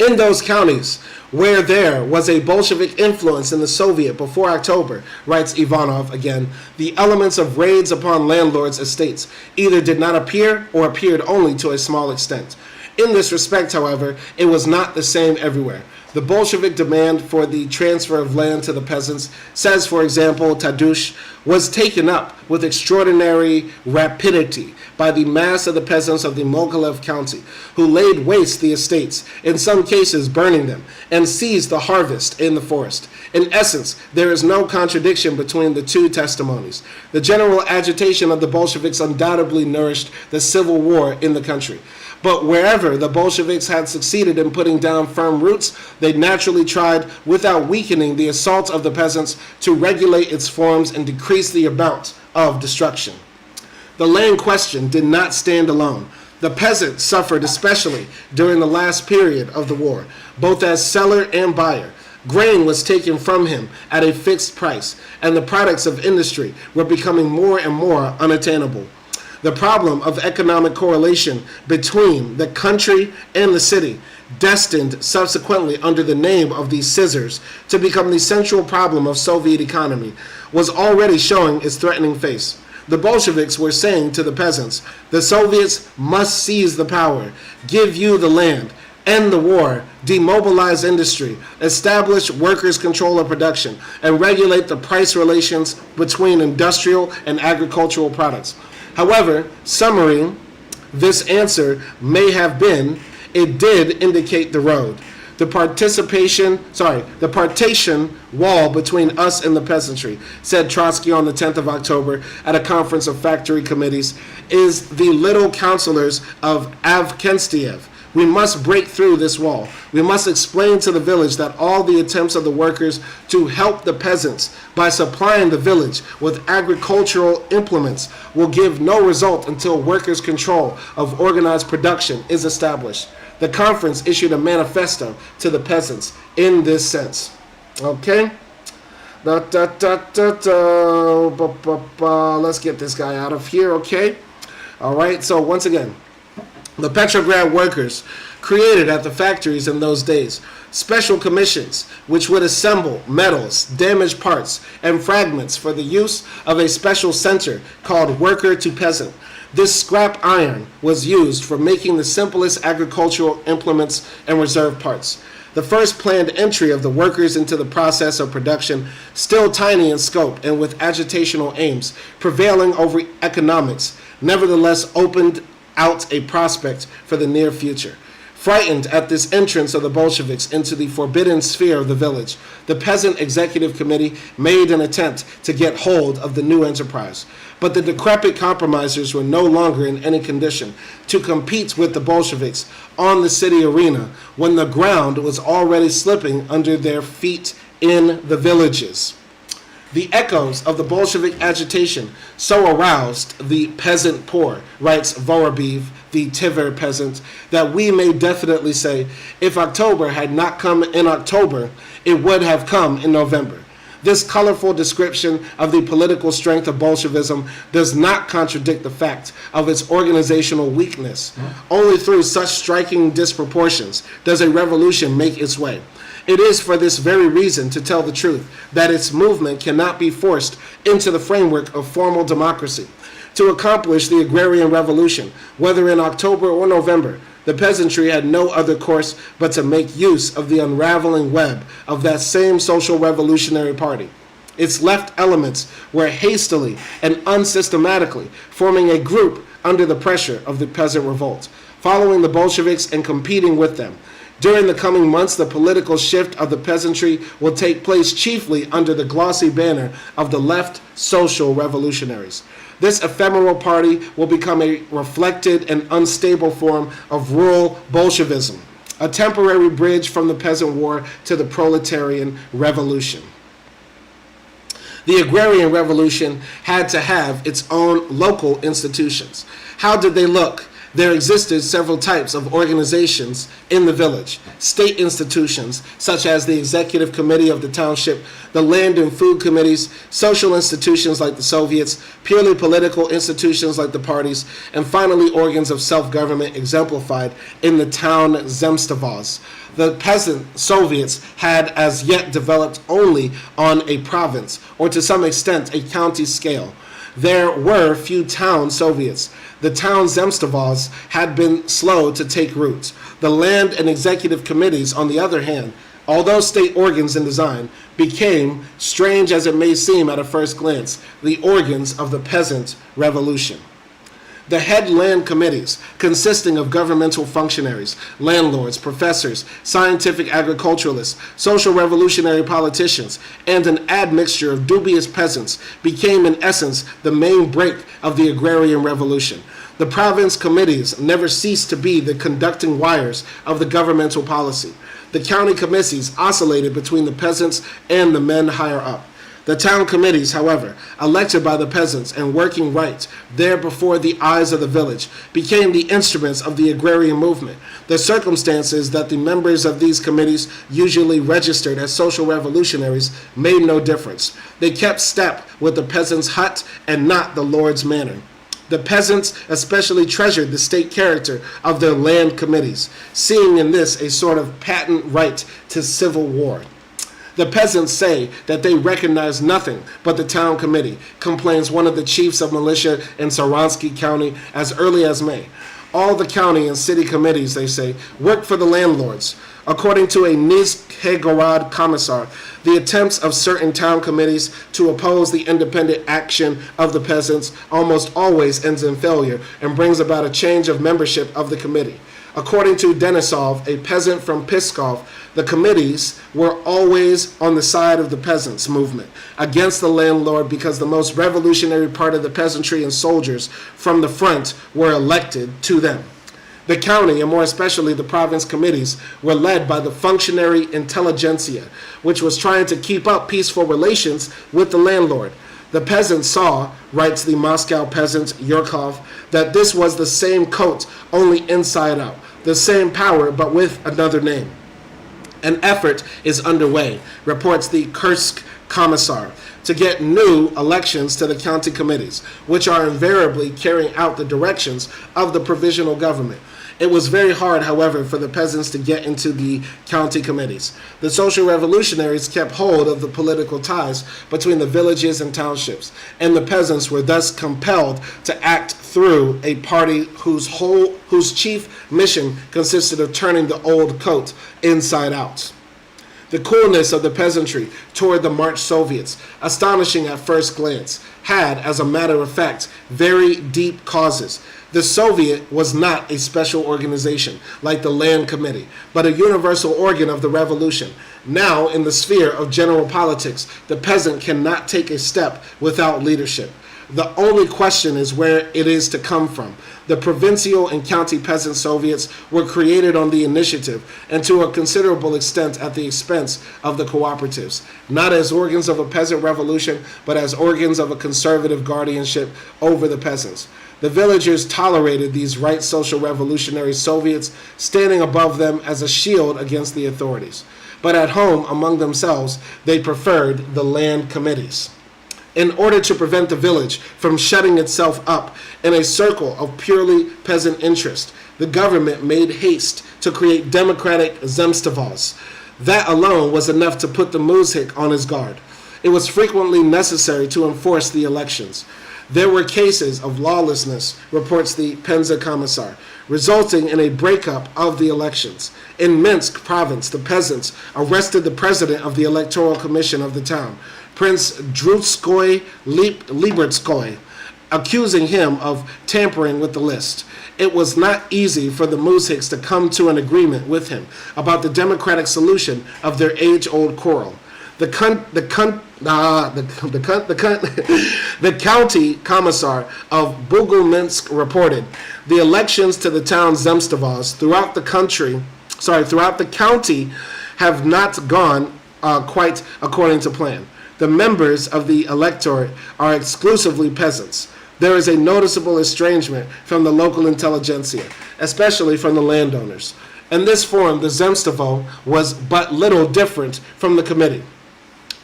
In those counties where there was a Bolshevik influence in the Soviet before October, writes Ivanov again, the elements of raids upon landlords' estates either did not appear or appeared only to a small extent. In this respect, however, it was not the same everywhere. The Bolshevik demand for the transfer of land to the peasants, says, for example, Tadush, was taken up with extraordinary rapidity by the mass of the peasants of the Mogilev County, who laid waste the estates, in some cases burning them, and seized the harvest in the forest. In essence, there is no contradiction between the two testimonies. The general agitation of the Bolsheviks undoubtedly nourished the civil war in the country. But wherever the Bolsheviks had succeeded in putting down firm roots, they naturally tried, without weakening the assault of the peasants, to regulate its forms and decrease the amount of destruction. The land question did not stand alone. The peasant suffered especially during the last period of the war, both as seller and buyer. Grain was taken from him at a fixed price, and the products of industry were becoming more and more unattainable. The problem of economic correlation between the country and the city, destined subsequently under the name of the scissors to become the central problem of Soviet economy, was already showing its threatening face. The Bolsheviks were saying to the peasants, the Soviets must seize the power, give you the land, end the war, demobilize industry, establish workers' control of production, and regulate the price relations between industrial and agricultural products. However, summary, this answer may have been, it did indicate the road. The partition wall between us and the peasantry, said Trotsky on the 10th of October at a conference of factory committees, is the little counselors of Avkentiev. We must break through this wall. We must explain to the village that all the attempts of the workers to help the peasants by supplying the village with agricultural implements will give no result until workers' control of organized production is established. The conference issued a manifesto to the peasants in this sense. Okay? Let's get this guy out of here, okay? All right, so once again, the Petrograd workers created at the factories in those days special commissions which would assemble metals, damaged parts, and fragments for the use of a special center called worker to peasant. This scrap iron was used for making the simplest agricultural implements and reserve parts. The first planned entry of the workers into the process of production, still tiny in scope and with agitational aims prevailing over economics, nevertheless opened out a prospect for the near future. Frightened at this entrance of the Bolsheviks into the forbidden sphere of the village, the Peasant Executive Committee made an attempt to get hold of the new enterprise. But the decrepit compromisers were no longer in any condition to compete with the Bolsheviks on the city arena when the ground was already slipping under their feet in the villages. The echoes of the Bolshevik agitation so aroused the peasant poor, writes Vorobeev, the Tver peasant, that we may definitely say, if October had not come in October, it would have come in November. This colorful description of the political strength of Bolshevism does not contradict the fact of its organizational weakness. Only through such striking disproportions does a revolution make its way. It is for this very reason, to tell the truth, that its movement cannot be forced into the framework of formal democracy. To accomplish the agrarian revolution, whether in October or November, the peasantry had no other course but to make use of the unraveling web of that same social revolutionary party. Its left elements were hastily and unsystematically forming a group under the pressure of the peasant revolt, following the Bolsheviks and competing with them. During the coming months, the political shift of the peasantry will take place chiefly under the glossy banner of the left social revolutionaries. This ephemeral party will become a reflected and unstable form of rural Bolshevism, a temporary bridge from the peasant war to the proletarian revolution. The agrarian revolution had to have its own local institutions. How did they look? There existed several types of organizations in the village. State institutions, such as the executive committee of the township, the land and food committees, social institutions like the Soviets, purely political institutions like the parties, and finally organs of self-government exemplified in the town zemstvos. The peasant Soviets had as yet developed only on a province, or to some extent a county scale. There were few town Soviets. The town zemstvos had been slow to take root. The land and executive committees, on the other hand, although state organs in design, became, strange as it may seem at a first glance, the organs of the peasant revolution. The head land committees, consisting of governmental functionaries, landlords, professors, scientific agriculturalists, social revolutionary politicians, and an admixture of dubious peasants, became in essence the main break of the agrarian revolution. The province committees never ceased to be the conducting wires of the governmental policy. The county committees oscillated between the peasants and the men higher up. The town committees, however, elected by the peasants and working right there before the eyes of the village, became the instruments of the agrarian movement. The circumstance is that the members of these committees, usually registered as social revolutionaries, made no difference. They kept step with the peasant's hut and not the lord's manor. The peasants especially treasured the state character of their land committees, seeing in this a sort of patent right to civil war. The peasants say that they recognize nothing but the town committee, complains one of the chiefs of militia in Saronsky County as early as May. All the county and city committees, they say, work for the landlords. According to a Nizhegorod commissar, the attempts of certain town committees to oppose the independent action of the peasants almost always ends in failure and brings about a change of membership of the committee. According to Denisov, a peasant from Pskov, the committees were always on the side of the peasants' movement, against the landlord, because the most revolutionary part of the peasantry and soldiers from the front were elected to them. The county, and more especially the province committees, were led by the functionary intelligentsia, which was trying to keep up peaceful relations with the landlord. The peasants saw, writes the Moscow peasant Yurkov, that this was the same coat, only inside out, the same power but with another name. An effort is underway, reports the Kursk commissar, to get new elections to the county committees, which are invariably carrying out the directions of the provisional government. It was very hard, however, for the peasants to get into the county committees. The social revolutionaries kept hold of the political ties between the villages and townships, and the peasants were thus compelled to act through a party whose chief mission consisted of turning the old coat inside out. The coolness of the peasantry toward the March Soviets, astonishing at first glance, had, as a matter of fact, very deep causes. The Soviet was not a special organization like the Land Committee, but a universal organ of the revolution. Now, in the sphere of general politics, the peasant cannot take a step without leadership. The only question is where it is to come from. The provincial and county peasant Soviets were created on the initiative and to a considerable extent at the expense of the cooperatives, not as organs of a peasant revolution, but as organs of a conservative guardianship over the peasants. The villagers tolerated these right social revolutionary Soviets, standing above them as a shield against the authorities. But at home, among themselves, they preferred the land committees. In order to prevent the village from shutting itself up in a circle of purely peasant interest, the government made haste to create democratic zemstvos. That alone was enough to put the muzhik on his guard. It was frequently necessary to enforce the elections. There were cases of lawlessness, reports the Penza Commissar, resulting in a breakup of the elections. In Minsk province, the peasants arrested the president of the electoral commission of the town, Prince Trotsky Libertskoy, accusing him of tampering with the list. It was not easy for the muzhiks to come to an agreement with him about the democratic solution of their age-old quarrel. The county commissar of Bugominsk reported the elections to the town zemstvos throughout the county have not gone quite according to plan. The members of the electorate are exclusively peasants. There is a noticeable estrangement from the local intelligentsia, especially from the landowners. In this form, the zemstvo was but little different from the committee.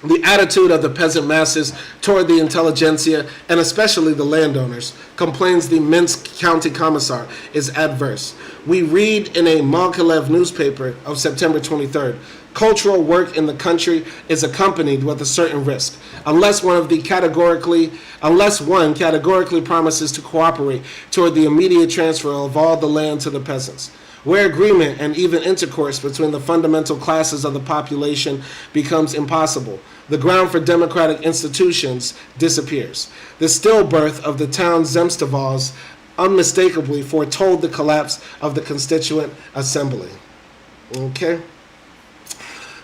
The attitude of the peasant masses toward the intelligentsia, and especially the landowners, complains the Minsk County Commissar, is adverse. We read in a Mogilev newspaper of September 23rd, cultural work in the country is accompanied with a certain risk, unless one categorically promises to cooperate toward the immediate transfer of all the land to the peasants. Where agreement and even intercourse between the fundamental classes of the population becomes impossible, the ground for democratic institutions disappears. The stillbirth of the town zemstvos unmistakably foretold the collapse of the Constituent Assembly. Okay?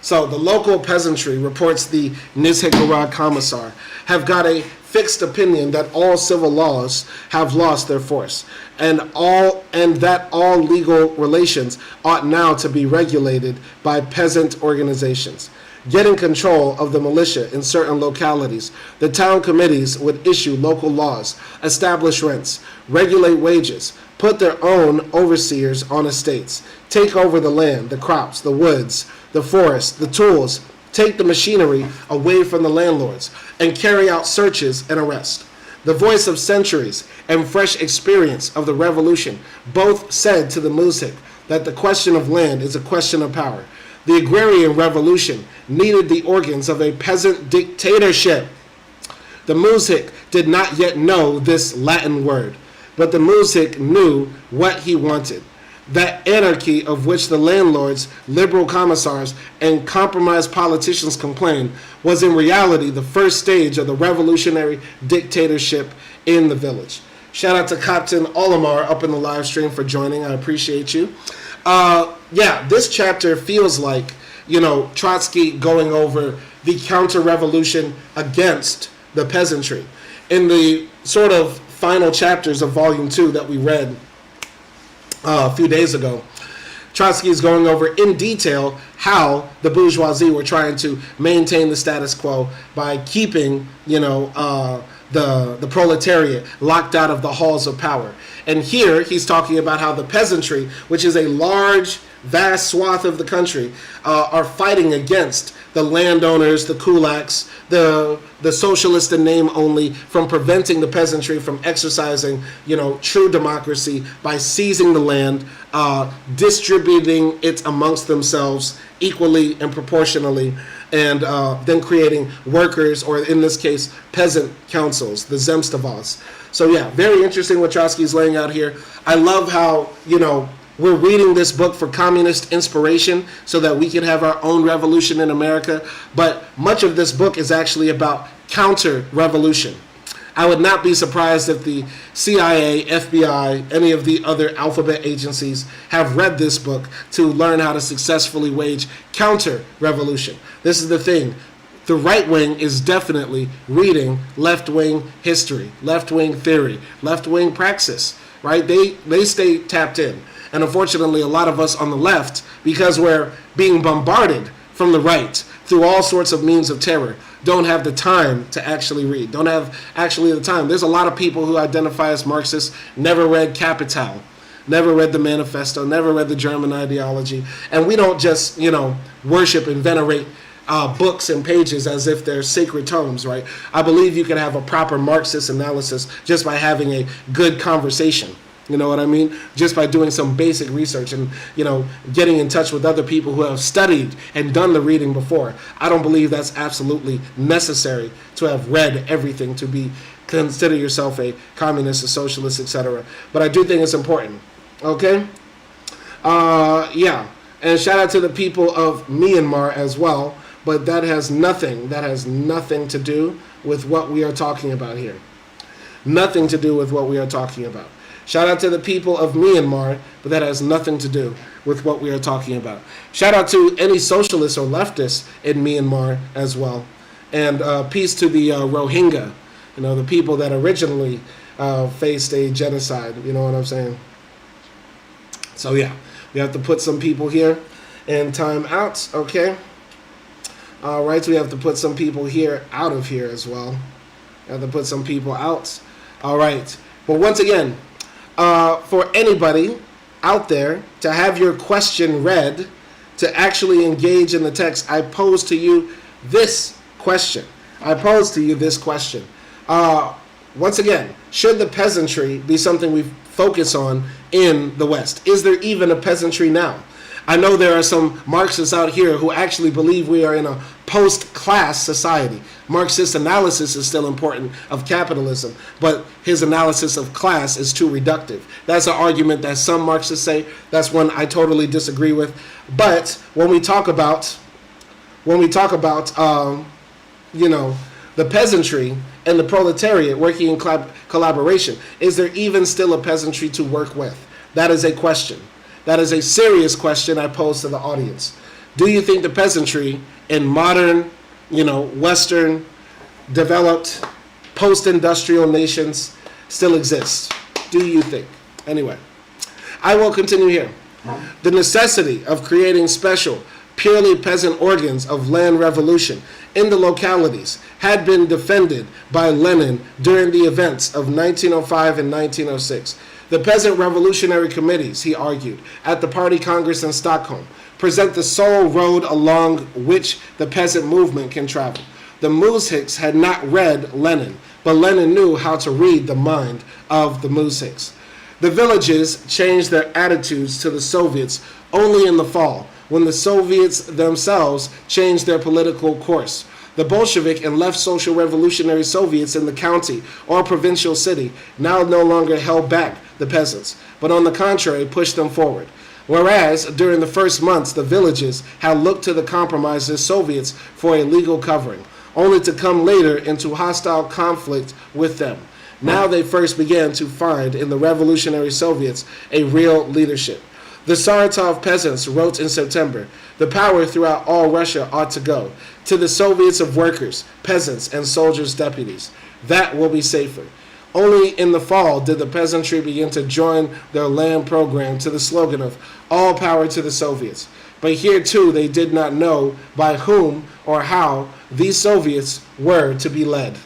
So the local peasantry, reports the Nizhegorod Commissar, have got a fixed opinion that all civil laws have lost their force, and that all legal relations ought now to be regulated by peasant organizations. Getting control of the militia in certain localities, the town committees would issue local laws, establish rents, regulate wages, put their own overseers on estates, take over the land, the crops, the woods, the forest, the tools, take the machinery away from the landlords, and carry out searches and arrest. The voice of centuries and fresh experience of the revolution both said to the muzhik that the question of land is a question of power. The agrarian revolution needed the organs of a peasant dictatorship. The muzhik did not yet know this Latin word, but the muzhik knew what he wanted. That anarchy of which the landlords, liberal commissars, and compromised politicians complained was in reality the first stage of the revolutionary dictatorship in the village. Shout out to Captain Olimar up in the live stream for joining. I appreciate you. This chapter feels like, Trotsky going over the counter-revolution against the peasantry. In the sort of final chapters of Volume 2 that we read a few days ago, Trotsky is going over in detail how the bourgeoisie were trying to maintain the status quo by keeping, the proletariat locked out of the halls of power. And here he's talking about how the peasantry, which is a large, vast swath of the country, are fighting against the landowners, the kulaks, the socialist in name only, from preventing the peasantry from exercising, true democracy by seizing the land, distributing it amongst themselves equally and proportionally, and then creating workers, or in this case, peasant councils, the zemstvos. So yeah, very interesting what Trotsky is laying out here. I love how, we're reading this book for communist inspiration so that we can have our own revolution in America. But much of this book is actually about counter-revolution. I would not be surprised if the CIA, FBI, any of the other alphabet agencies have read this book to learn how to successfully wage counter-revolution. This is the thing. The right wing is definitely reading left-wing history, left-wing theory, left-wing praxis, right? They stay tapped in. And unfortunately, a lot of us on the left, because we're being bombarded from the right through all sorts of means of terror, don't have the time to actually read, don't have actually the time. There's a lot of people who identify as Marxists, never read Capital, never read the Manifesto, never read the German ideology. And we don't just, worship and venerate books and pages as if they're sacred tomes, right? I believe you can have a proper Marxist analysis just by having a good conversation. You know what I mean? Just by doing some basic research and, getting in touch with other people who have studied and done the reading before. I don't believe that's absolutely necessary to have read everything to consider yourself a communist, a socialist, etc. But I do think it's important. Okay? Yeah. And shout out to the people of Myanmar as well. But that has nothing to do with what we are talking about here. Nothing to do with what we are talking about. Shout out to the people of Myanmar, but that has nothing to do with what we are talking about. Shout out to any socialists or leftists in Myanmar as well. And peace to the Rohingya, the people that originally faced a genocide, you know what I'm saying? So yeah, we have to put some people here in time out, okay? All right, so we have to put some people here out of here as well. We have to put some people out. All right, but once again, for anybody out there to have your question read, to actually engage in the text, I pose to you this question. Once again, should the peasantry be something we focus on in the West? Is there even a peasantry now? I know there are some Marxists out here who actually believe we are in a post-class society. Marxist analysis is still important of capitalism, but his analysis of class is too reductive. That's an argument that some Marxists say. That's one I totally disagree with. But when we talk about, the peasantry and the proletariat working in collaboration, is there even still a peasantry to work with? That is a question. That is a serious question I pose to the audience. Do you think the peasantry in modern, Western, developed, post-industrial nations still exists? Do you think? Anyway, I will continue here. The necessity of creating special, purely peasant organs of land revolution in the localities had been defended by Lenin during the events of 1905 and 1906. The peasant revolutionary committees, he argued, at the Party Congress in Stockholm, present the sole road along which the peasant movement can travel. The muzhiks had not read Lenin, but Lenin knew how to read the mind of the muzhiks. The villages changed their attitudes to the Soviets only in the fall, when the Soviets themselves changed their political course. The Bolshevik and left social revolutionary Soviets in the county or provincial city now no longer held back the peasants, but on the contrary pushed them forward. Whereas during the first months the villages had looked to the compromised Soviets for a legal covering, only to come later into hostile conflict with them. Now they first began to find in the revolutionary Soviets a real leadership. The Saratov peasants wrote in September, "The power throughout all Russia ought to go to the Soviets of workers, peasants, and soldiers' deputies. That will be safer." Only in the fall did the peasantry begin to join their land program to the slogan of "All power to the Soviets." But here too they did not know by whom or how these Soviets were to be led.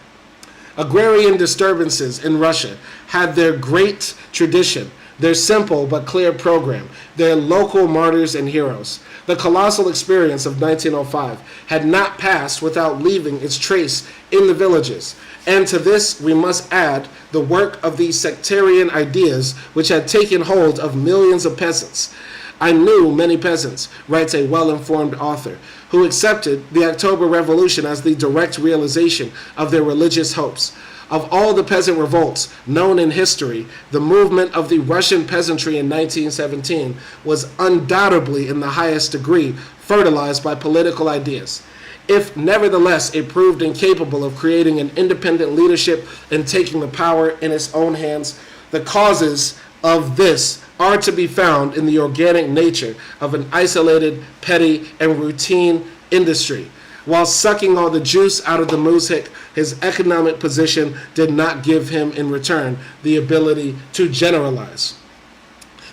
Agrarian disturbances in Russia had their great tradition, their simple but clear program, their local martyrs and heroes. The colossal experience of 1905 had not passed without leaving its trace in the villages. And to this we must add the work of these sectarian ideas which had taken hold of millions of peasants. I knew many peasants, writes a well-informed author, who accepted the October Revolution as the direct realization of their religious hopes. Of all the peasant revolts known in history, the movement of the Russian peasantry in 1917 was undoubtedly in the highest degree fertilized by political ideas. If nevertheless it proved incapable of creating an independent leadership and taking the power in its own hands, the causes of this are to be found in the organic nature of an isolated, petty, and routine industry. While sucking all the juice out of the muzhik, his economic position did not give him in return the ability to generalize.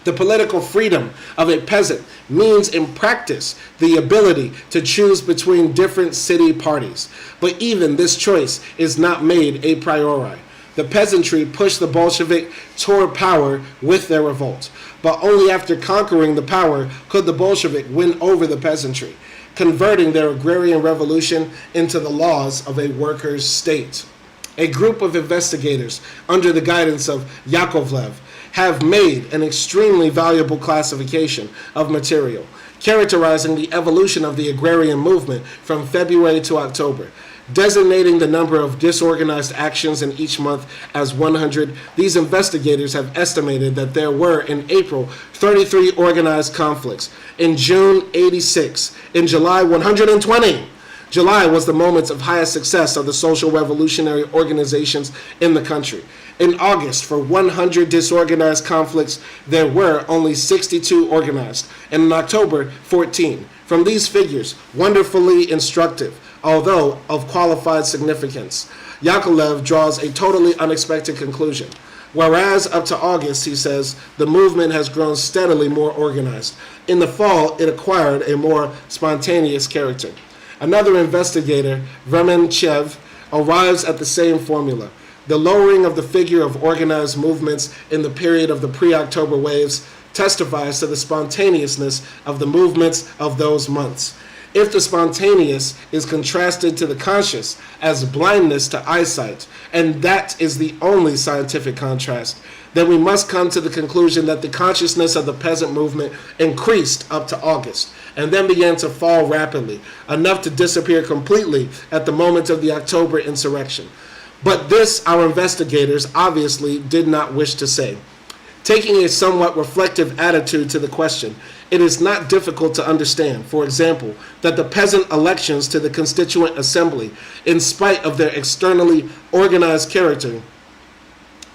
The political freedom of a peasant means in practice the ability to choose between different city parties. But even this choice is not made a priori. The peasantry pushed the Bolshevik toward power with their revolt. But only after conquering the power could the Bolshevik win over the peasantry, converting their agrarian revolution into the laws of a workers' state. A group of investigators under the guidance of Yakovlev have made an extremely valuable classification of material, characterizing the evolution of the agrarian movement from February to October. Designating the number of disorganized actions in each month as 100, these investigators have estimated that there were in April 33 organized conflicts, in June 86, in July 120. July was the moment of highest success of the social revolutionary organizations in the country. In August, for 100 disorganized conflicts, there were only 62 organized, and in October, 14. From these figures, wonderfully instructive, although of qualified significance, Yakovlev draws a totally unexpected conclusion. Whereas up to August, he says, the movement has grown steadily more organized. In the fall, it acquired a more spontaneous character. Another investigator, Vremenchev, arrives at the same formula. The lowering of the figure of organized movements in the period of the pre-October waves testifies to the spontaneousness of the movements of those months. If the spontaneous is contrasted to the conscious as blindness to eyesight, and that is the only scientific contrast, then we must come to the conclusion that the consciousness of the peasant movement increased up to August, and then began to fall rapidly, enough to disappear completely at the moment of the October insurrection. But this our investigators obviously did not wish to say. Taking a somewhat reflective attitude to the question, it is not difficult to understand, for example, that the peasant elections to the Constituent Assembly, in spite of their externally organized character,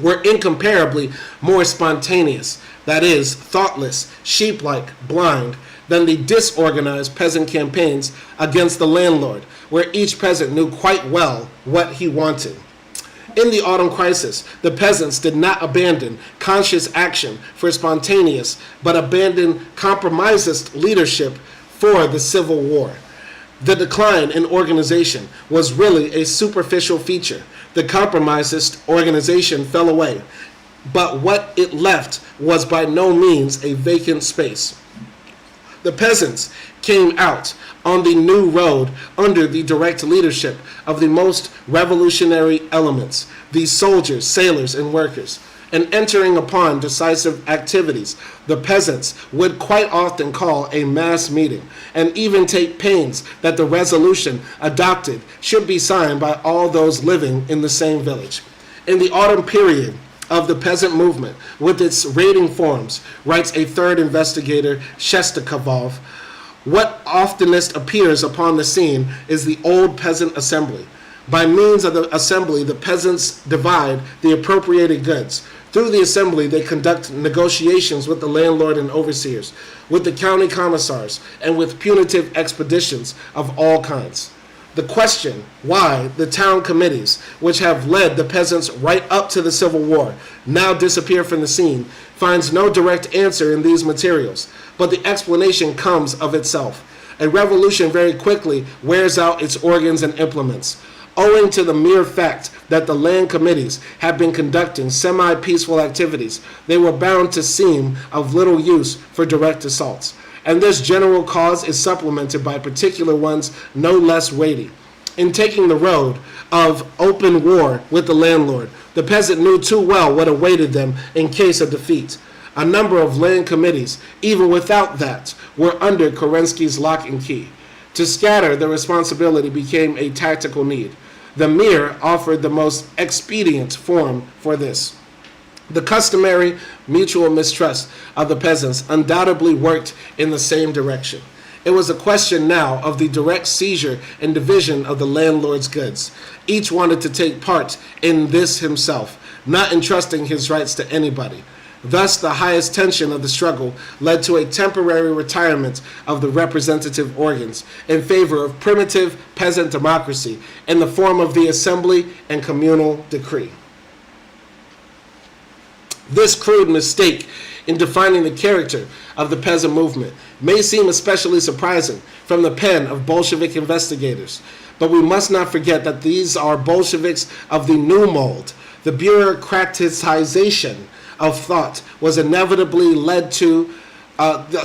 were incomparably more spontaneous, that is, thoughtless, sheep-like, blind, than the disorganized peasant campaigns against the landlord, where each peasant knew quite well what he wanted. In the autumn crisis, the peasants did not abandon conscious action for spontaneous, but abandoned compromisist leadership for the Civil War. The decline in organization was really a superficial feature. The compromisist organization fell away, but what it left was by no means a vacant space. The peasants came out on the new road under the direct leadership of the most revolutionary elements, the soldiers, sailors, and workers. And entering upon decisive activities, the peasants would quite often call a mass meeting and even take pains that the resolution adopted should be signed by all those living in the same village. In the autumn period of the peasant movement, with its raiding forms, writes a third investigator, Shestakov, what oftenest appears upon the scene is the old peasant assembly. By means of the assembly, the peasants divide the appropriated goods. Through the assembly, they conduct negotiations with the landlord and overseers, with the county commissars, and with punitive expeditions of all kinds. The question why the town committees, which have led the peasants right up to the Civil War, now disappear from the scene, finds no direct answer in these materials, but the explanation comes of itself. A revolution very quickly wears out its organs and implements. Owing to the mere fact that the land committees had been conducting semi-peaceful activities, they were bound to seem of little use for direct assaults. And this general cause is supplemented by particular ones no less weighty. In taking the road of open war with the landlord, the peasant knew too well what awaited them in case of defeat. A number of land committees, even without that, were under Kerensky's lock and key. To scatter the responsibility became a tactical need. The Mir offered the most expedient form for this. The customary mutual mistrust of the peasants undoubtedly worked in the same direction. It was a question now of the direct seizure and division of the landlord's goods. Each wanted to take part in this himself, not entrusting his rights to anybody. Thus, the highest tension of the struggle led to a temporary retirement of the representative organs in favor of primitive peasant democracy in the form of the assembly and communal decree. This crude mistake in defining the character of the peasant movement may seem especially surprising from the pen of Bolshevik investigators, but we must not forget that these are Bolsheviks of the new mold. The bureaucratization of thought was inevitably led to, the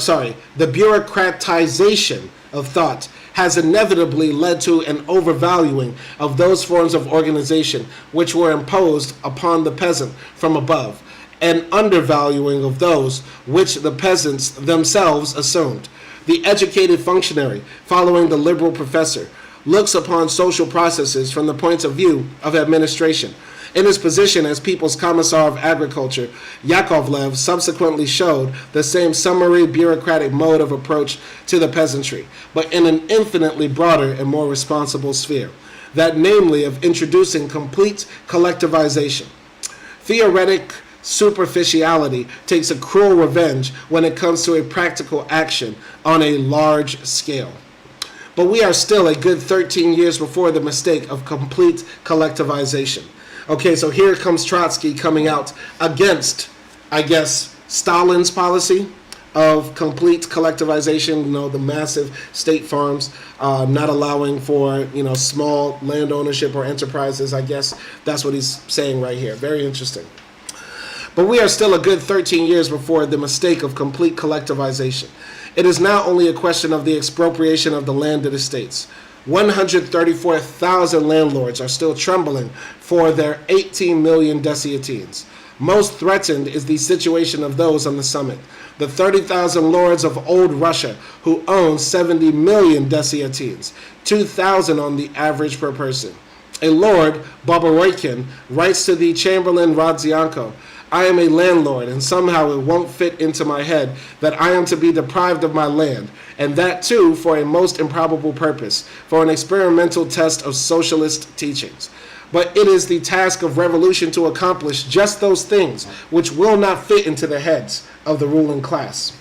bureaucratization of thought has inevitably led to an overvaluing of those forms of organization which were imposed upon the peasant from above, and undervaluing of those which the peasants themselves assumed. The educated functionary, following the liberal professor, looks upon social processes from the point of view of administration. In his position as People's Commissar of Agriculture, Yakovlev subsequently showed the same summary bureaucratic mode of approach to the peasantry, but in an infinitely broader and more responsible sphere, that namely of introducing complete collectivization. Theoretic superficiality takes a cruel revenge when it comes to a practical action on a large scale. But we are still a good 13 years before the mistake of complete collectivization. Okay, so here comes Trotsky coming out against, I guess, Stalin's policy of complete collectivization, the massive state farms, not allowing for, small land ownership or enterprises. I guess that's what he's saying right here. Very interesting. But we are still a good 13 years before the mistake of complete collectivization. It is now only a question of the expropriation of the landed estates. 134,000 landlords are still trembling for their 18 million dessiatines. Most threatened is the situation of those on the summit, the 30,000 lords of old Russia who own 70 million dessiatines, 2,000 on the average per person. A lord, Babaroykin, writes to the Chamberlain Rodzianko, "I am a landlord, and somehow it won't fit into my head that I am to be deprived of my land, and that too for a most improbable purpose, for an experimental test of socialist teachings. But it is the task of revolution to accomplish just those things which will not fit into the heads of the ruling class."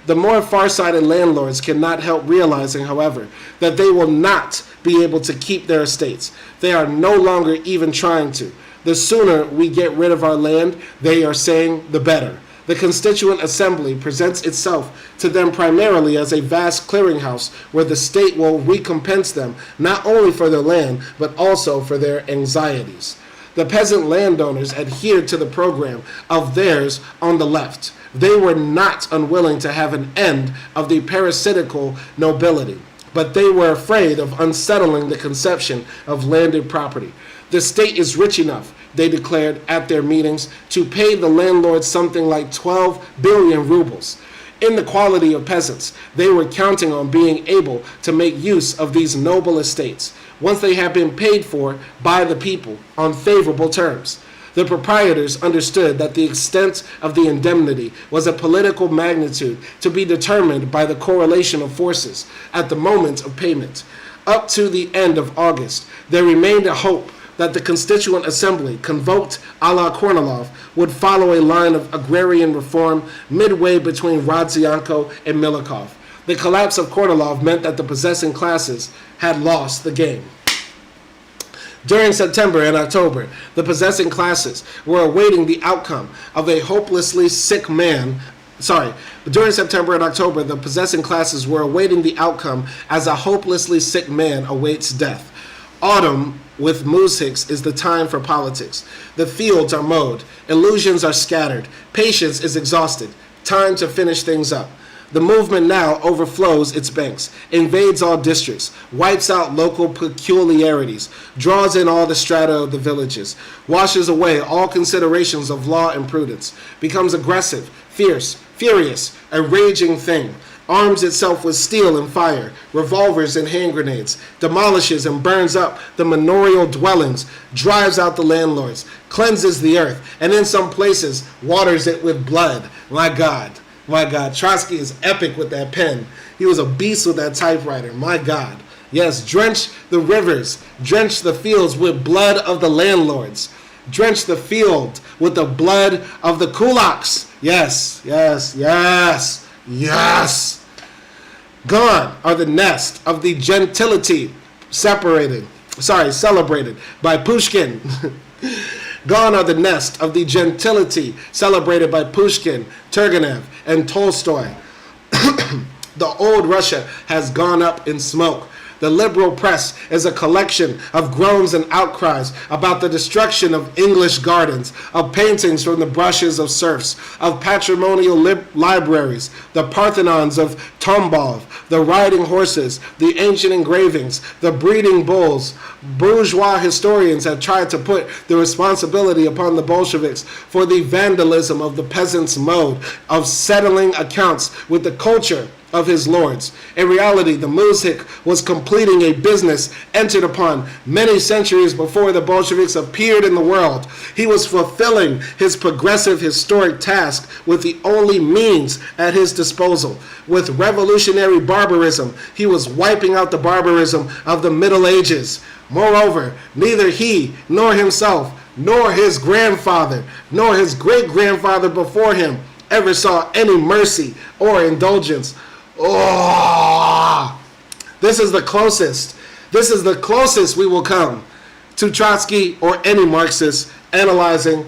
The more far-sighted landlords cannot help realizing, however, that they will not be able to keep their estates. They are no longer even trying to. The sooner we get rid of our land, they are saying, the better. The Constituent Assembly presents itself to them primarily as a vast clearinghouse where the state will recompense them not only for their land, but also for their anxieties. The peasant landowners adhered to the program of theirs on the left. They were not unwilling to have an end of the parasitical nobility, but they were afraid of unsettling the conception of landed property. The state is rich enough, they declared at their meetings, to pay the landlords something like 12 billion rubles. In the quality of peasants, they were counting on being able to make use of these noble estates once they had been paid for by the people on favorable terms. The proprietors understood that the extent of the indemnity was a political magnitude to be determined by the correlation of forces at the moment of payment. Up to the end of August, there remained a hope that the Constituent Assembly, convoked a la Kornilov, would follow a line of agrarian reform midway between Rodzianko and Milikov. The collapse of Kornilov meant that the possessing classes had lost the game. During September and October, the possessing classes were awaiting the outcome of a hopelessly sick man. During September and October, the possessing classes were awaiting the outcome as a hopelessly sick man awaits death. Autumn with muzhiks is the time for politics. The fields are mowed. Illusions are scattered. Patience is exhausted. Time to finish things up. The movement now overflows its banks, invades all districts, wipes out local peculiarities, draws in all the strata of the villages, washes away all considerations of law and prudence, becomes aggressive, fierce, furious, a raging thing, arms itself with steel and fire, revolvers and hand grenades, demolishes and burns up the manorial dwellings, drives out the landlords, cleanses the earth, and in some places waters it with blood. My God. My God, Trotsky is epic with that pen. He was a beast with that typewriter. My God. Yes, drench the rivers. Drench the fields with blood of the landlords. Drench the field with the blood of the kulaks. Yes, yes, yes, yes. Gone are the nest of the gentility celebrated by Pushkin. Gone are the nest of the gentility celebrated by Pushkin, Turgenev, and Tolstoy. The old Russia has gone up in smoke. The liberal press is a collection of groans and outcries about the destruction of English gardens, of paintings from the brushes of serfs, of patrimonial libraries, the Parthenons of Tambov, the riding horses, the ancient engravings, the breeding bulls. Bourgeois historians have tried to put the responsibility upon the Bolsheviks for the vandalism of the peasants' mode of settling accounts with the culture of his lords. In reality, the muzhik was completing a business entered upon many centuries before the Bolsheviks appeared in the world. He was fulfilling his progressive historic task with the only means at his disposal. With revolutionary barbarism, he was wiping out the barbarism of the Middle Ages. Moreover, neither he nor himself, nor his grandfather, nor his great-grandfather before him ever saw any mercy or indulgence. Oh, this is the closest. This is the closest we will come to Trotsky or any Marxist analyzing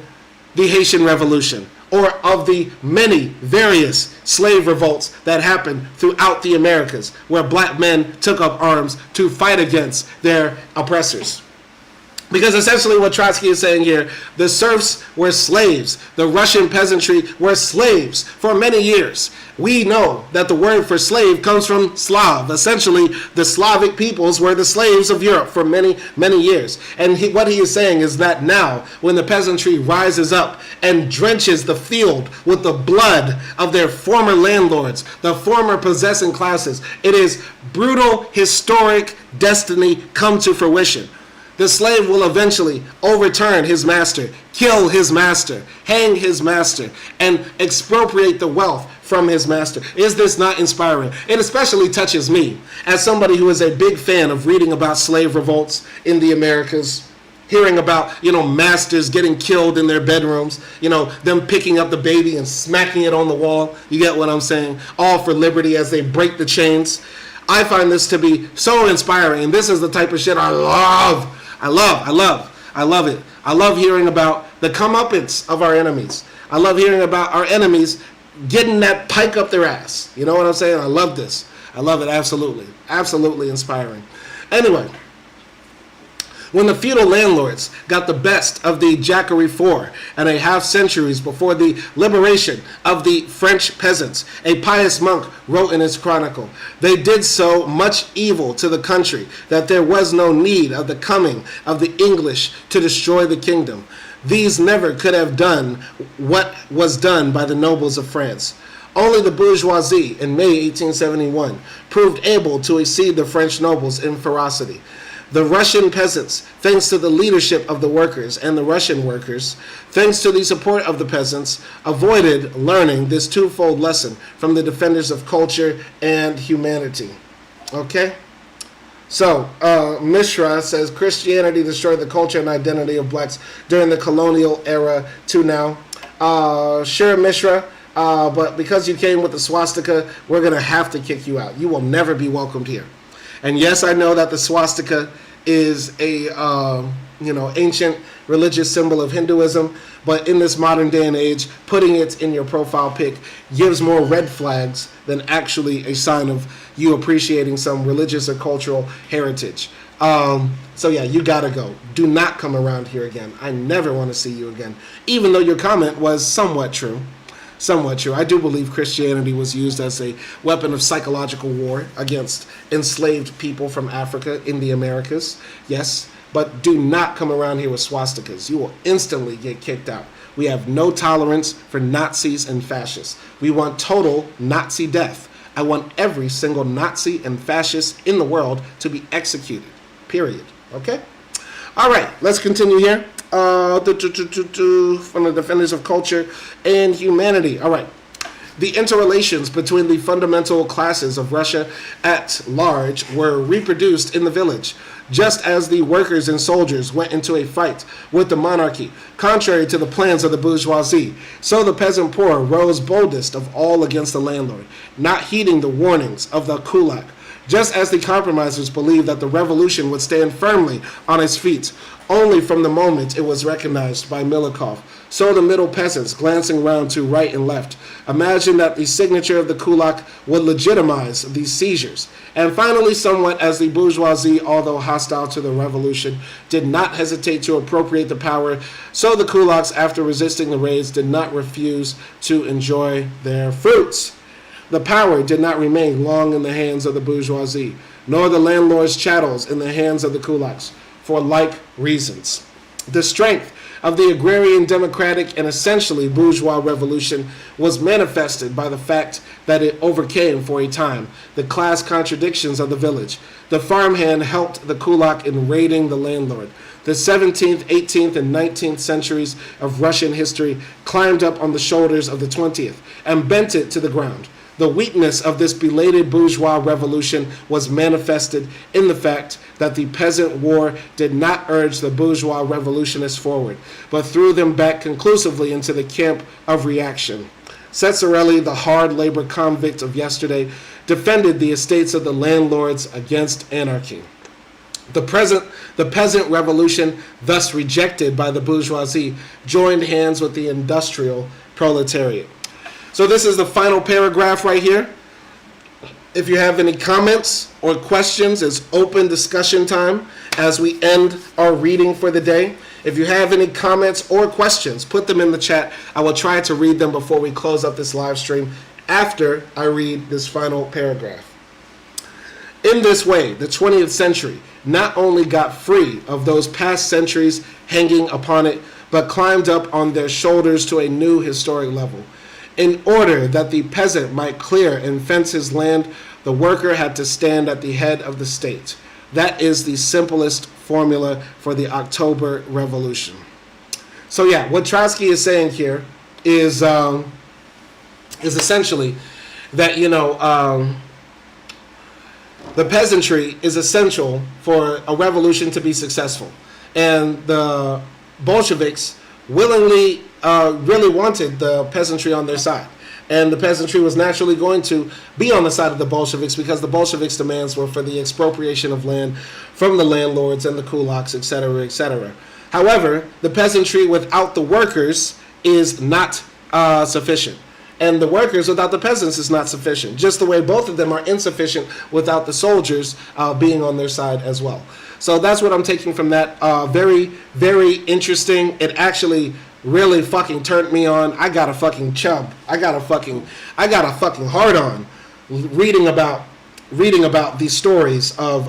the Haitian Revolution or of the many various slave revolts that happened throughout the Americas where black men took up arms to fight against their oppressors. Because essentially what Trotsky is saying here, the serfs were slaves. The Russian peasantry were slaves for many years. We know that the word for slave comes from Slav. Essentially, the Slavic peoples were the slaves of Europe for many, many years. And what he is saying is that now, when the peasantry rises up and drenches the field with the blood of their former landlords, the former possessing classes, it is brutal, historic destiny come to fruition. The slave will eventually overturn his master, kill his master, hang his master, and expropriate the wealth from his master. Is this not inspiring? It especially touches me as somebody who is a big fan of reading about slave revolts in the Americas, hearing about, masters getting killed in their bedrooms, them picking up the baby and smacking it on the wall. You get what I'm saying? All for liberty as they break the chains. I find this to be so inspiring, and this is the type of shit I love. I love it. I love hearing about the comeuppance of our enemies. I love hearing about our enemies getting that pike up their ass. You know what I'm saying? I love this. I love it, absolutely. Absolutely inspiring. Anyway, when the feudal landlords got the best of the Jacquerie 4.5 centuries before the liberation of the French peasants, a pious monk wrote in his chronicle, they did so much evil to the country that there was no need of the coming of the English to destroy the kingdom. These never could have done what was done by the nobles of France. Only the bourgeoisie in May 1871 proved able to exceed the French nobles in ferocity. The Russian peasants, thanks to the leadership of the workers and the Russian workers, thanks to the support of the peasants, avoided learning this twofold lesson from the defenders of culture and humanity. Okay? So, Mishra says, Christianity destroyed the culture and identity of blacks during the colonial era to now. Sure, Mishra, but because you came with the swastika, we're going to have to kick you out. You will never be welcomed here. And yes, I know that the swastika is a ancient religious symbol of Hinduism, but in this modern day and age, putting it in your profile pic gives more red flags than actually a sign of you appreciating some religious or cultural heritage. So yeah, you gotta go. Do not come around here again. I never want to see you again. Even though your comment was somewhat true. Somewhat true. I do believe Christianity was used as a weapon of psychological war against enslaved people from Africa in the Americas. Yes, but do not come around here with swastikas. You will instantly get kicked out. We have no tolerance for Nazis and fascists. We want total Nazi death. I want every single Nazi and fascist in the world to be executed. Period. Okay? All right, let's continue here. From the defenders of culture and humanity. All right. The interrelations between the fundamental classes of Russia at large were reproduced in the village, just as the workers and soldiers went into a fight with the monarchy, contrary to the plans of the bourgeoisie. So the peasant poor rose boldest of all against the landlord, not heeding the warnings of the kulak. Just as the compromisers believed that the revolution would stand firmly on its feet only from the moment it was recognized by Milikov, so the middle peasants, glancing round to right and left, imagined that the signature of the kulak would legitimize these seizures. And finally, somewhat as the bourgeoisie, although hostile to the revolution, did not hesitate to appropriate the power, so the kulaks, after resisting the raids, did not refuse to enjoy their fruits. The power did not remain long in the hands of the bourgeoisie, nor the landlord's chattels in the hands of the kulaks, for like reasons. The strength of the agrarian, democratic, and essentially bourgeois revolution was manifested by the fact that it overcame, for a time, the class contradictions of the village. The farmhand helped the kulak in raiding the landlord. The 17th, 18th, and 19th centuries of Russian history climbed up on the shoulders of the 20th and bent it to the ground. The weakness of this belated bourgeois revolution was manifested in the fact that the peasant war did not urge the bourgeois revolutionists forward, but threw them back conclusively into the camp of reaction. Cesarelli, the hard labor convict of yesterday, defended the estates of the landlords against anarchy. The peasant revolution, thus rejected by the bourgeoisie, joined hands with the industrial proletariat. So this is the final paragraph right here. If you have any comments or questions, it's open discussion time as we end our reading for the day. If you have any comments or questions, put them in the chat. I will try to read them before we close up this live stream after I read this final paragraph. In this way, the 20th century not only got free of those past centuries hanging upon it, but climbed up on their shoulders to a new historic level. In order that the peasant might clear and fence his land, the worker had to stand at the head of the state. That is the simplest formula for the October Revolution. So yeah, what Trotsky is saying here is essentially that, the peasantry is essential for a revolution to be successful. And the Bolsheviks willingly really wanted the peasantry on their side. And the peasantry was naturally going to be on the side of the Bolsheviks because the Bolsheviks' demands were for the expropriation of land from the landlords and the kulaks, etc., etc. However, the peasantry without the workers is not sufficient. And the workers without the peasants is not sufficient, just the way both of them are insufficient without the soldiers being on their side as well. So that's what I'm taking from that. Very, very interesting. It actually really fucking turned me on. I got a fucking chub. I got a fucking hard on reading about these stories of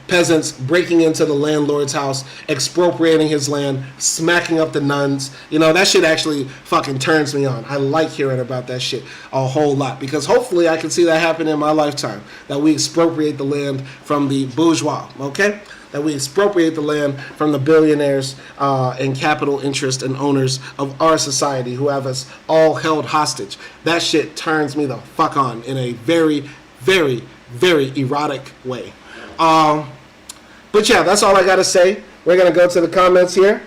peasants breaking into the landlord's house, expropriating his land, smacking up the nuns. That shit actually fucking turns me on. I like hearing about that shit a whole lot because hopefully I can see that happen in my lifetime, that we expropriate the land from the bourgeois, okay? That we expropriate the land from the billionaires and capital interest and owners of our society who have us all held hostage. That shit turns me the fuck on in a very, very, very erotic way. But yeah, that's all I gotta say. We're gonna go to the comments here.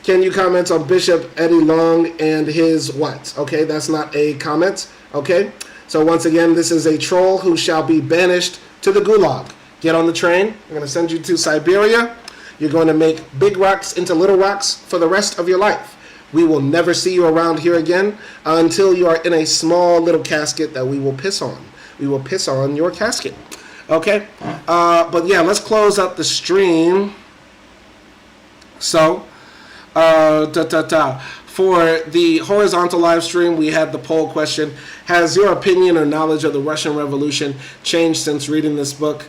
Can you comment on Bishop Eddie Long and his what? Okay, that's not a comment. Okay, so once again, this is a troll who shall be banished to the gulag. Get on the train. I'm going to send you to Siberia. You're going to make big rocks into little rocks for the rest of your life. We will never see you around here again until you are in a small little casket that we will piss on. We will piss on your casket. Okay? But yeah, let's close up the stream. So, for the horizontal live stream, we had the poll question: has your opinion or knowledge of the Russian Revolution changed since reading this book?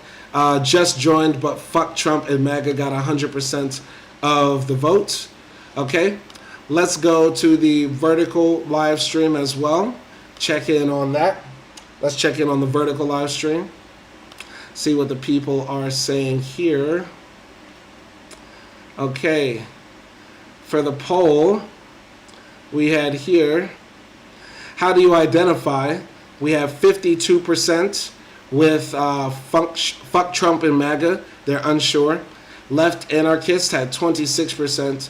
Just joined, but fuck Trump and MAGA got 100% of the votes. Okay, let's go to the vertical live stream as well. Check in on that. Let's check in on the vertical live stream. See what the people are saying here. Okay, for the poll, we had here, how do you identify? We have 52% with fuck Trump and MAGA. They're unsure. Left anarchist had 26%.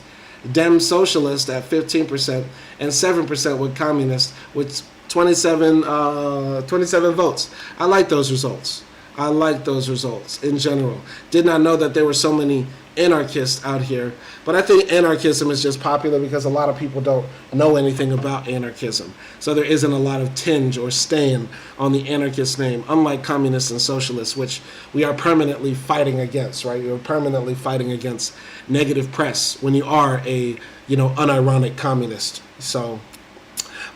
Dem socialist at 15%. And 7% with communist with 27 votes. I like those results. I like those results in general. Did not know that there were so many anarchists out here, but I think anarchism is just popular because a lot of people don't know anything about anarchism. So there isn't a lot of tinge or stain on the anarchist name, unlike communists and socialists, which we are permanently fighting against, right? You're permanently fighting against negative press when you are a, unironic communist. So,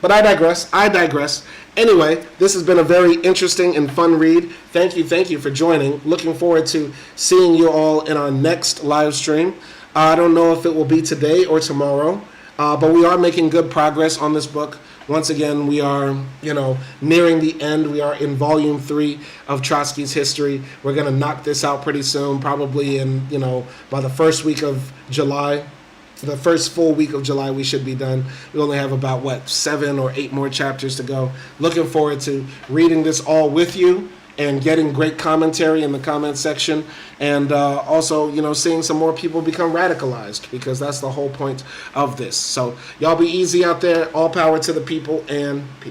but I digress. Anyway, this has been a very interesting and fun read. Thank you for joining. Looking forward to seeing you all in our next live stream. I don't know if it will be today or tomorrow, but we are making good progress on this book. Once again, we are, nearing the end. We are in volume 3 of Trotsky's history. We're going to knock this out pretty soon, probably in, by the first week of July. The first full week of July, we should be done. We only have about, 7 or 8 more chapters to go. Looking forward to reading this all with you and getting great commentary in the comment section. And also, seeing some more people become radicalized, because that's the whole point of this. So y'all be easy out there. All power to the people, and peace.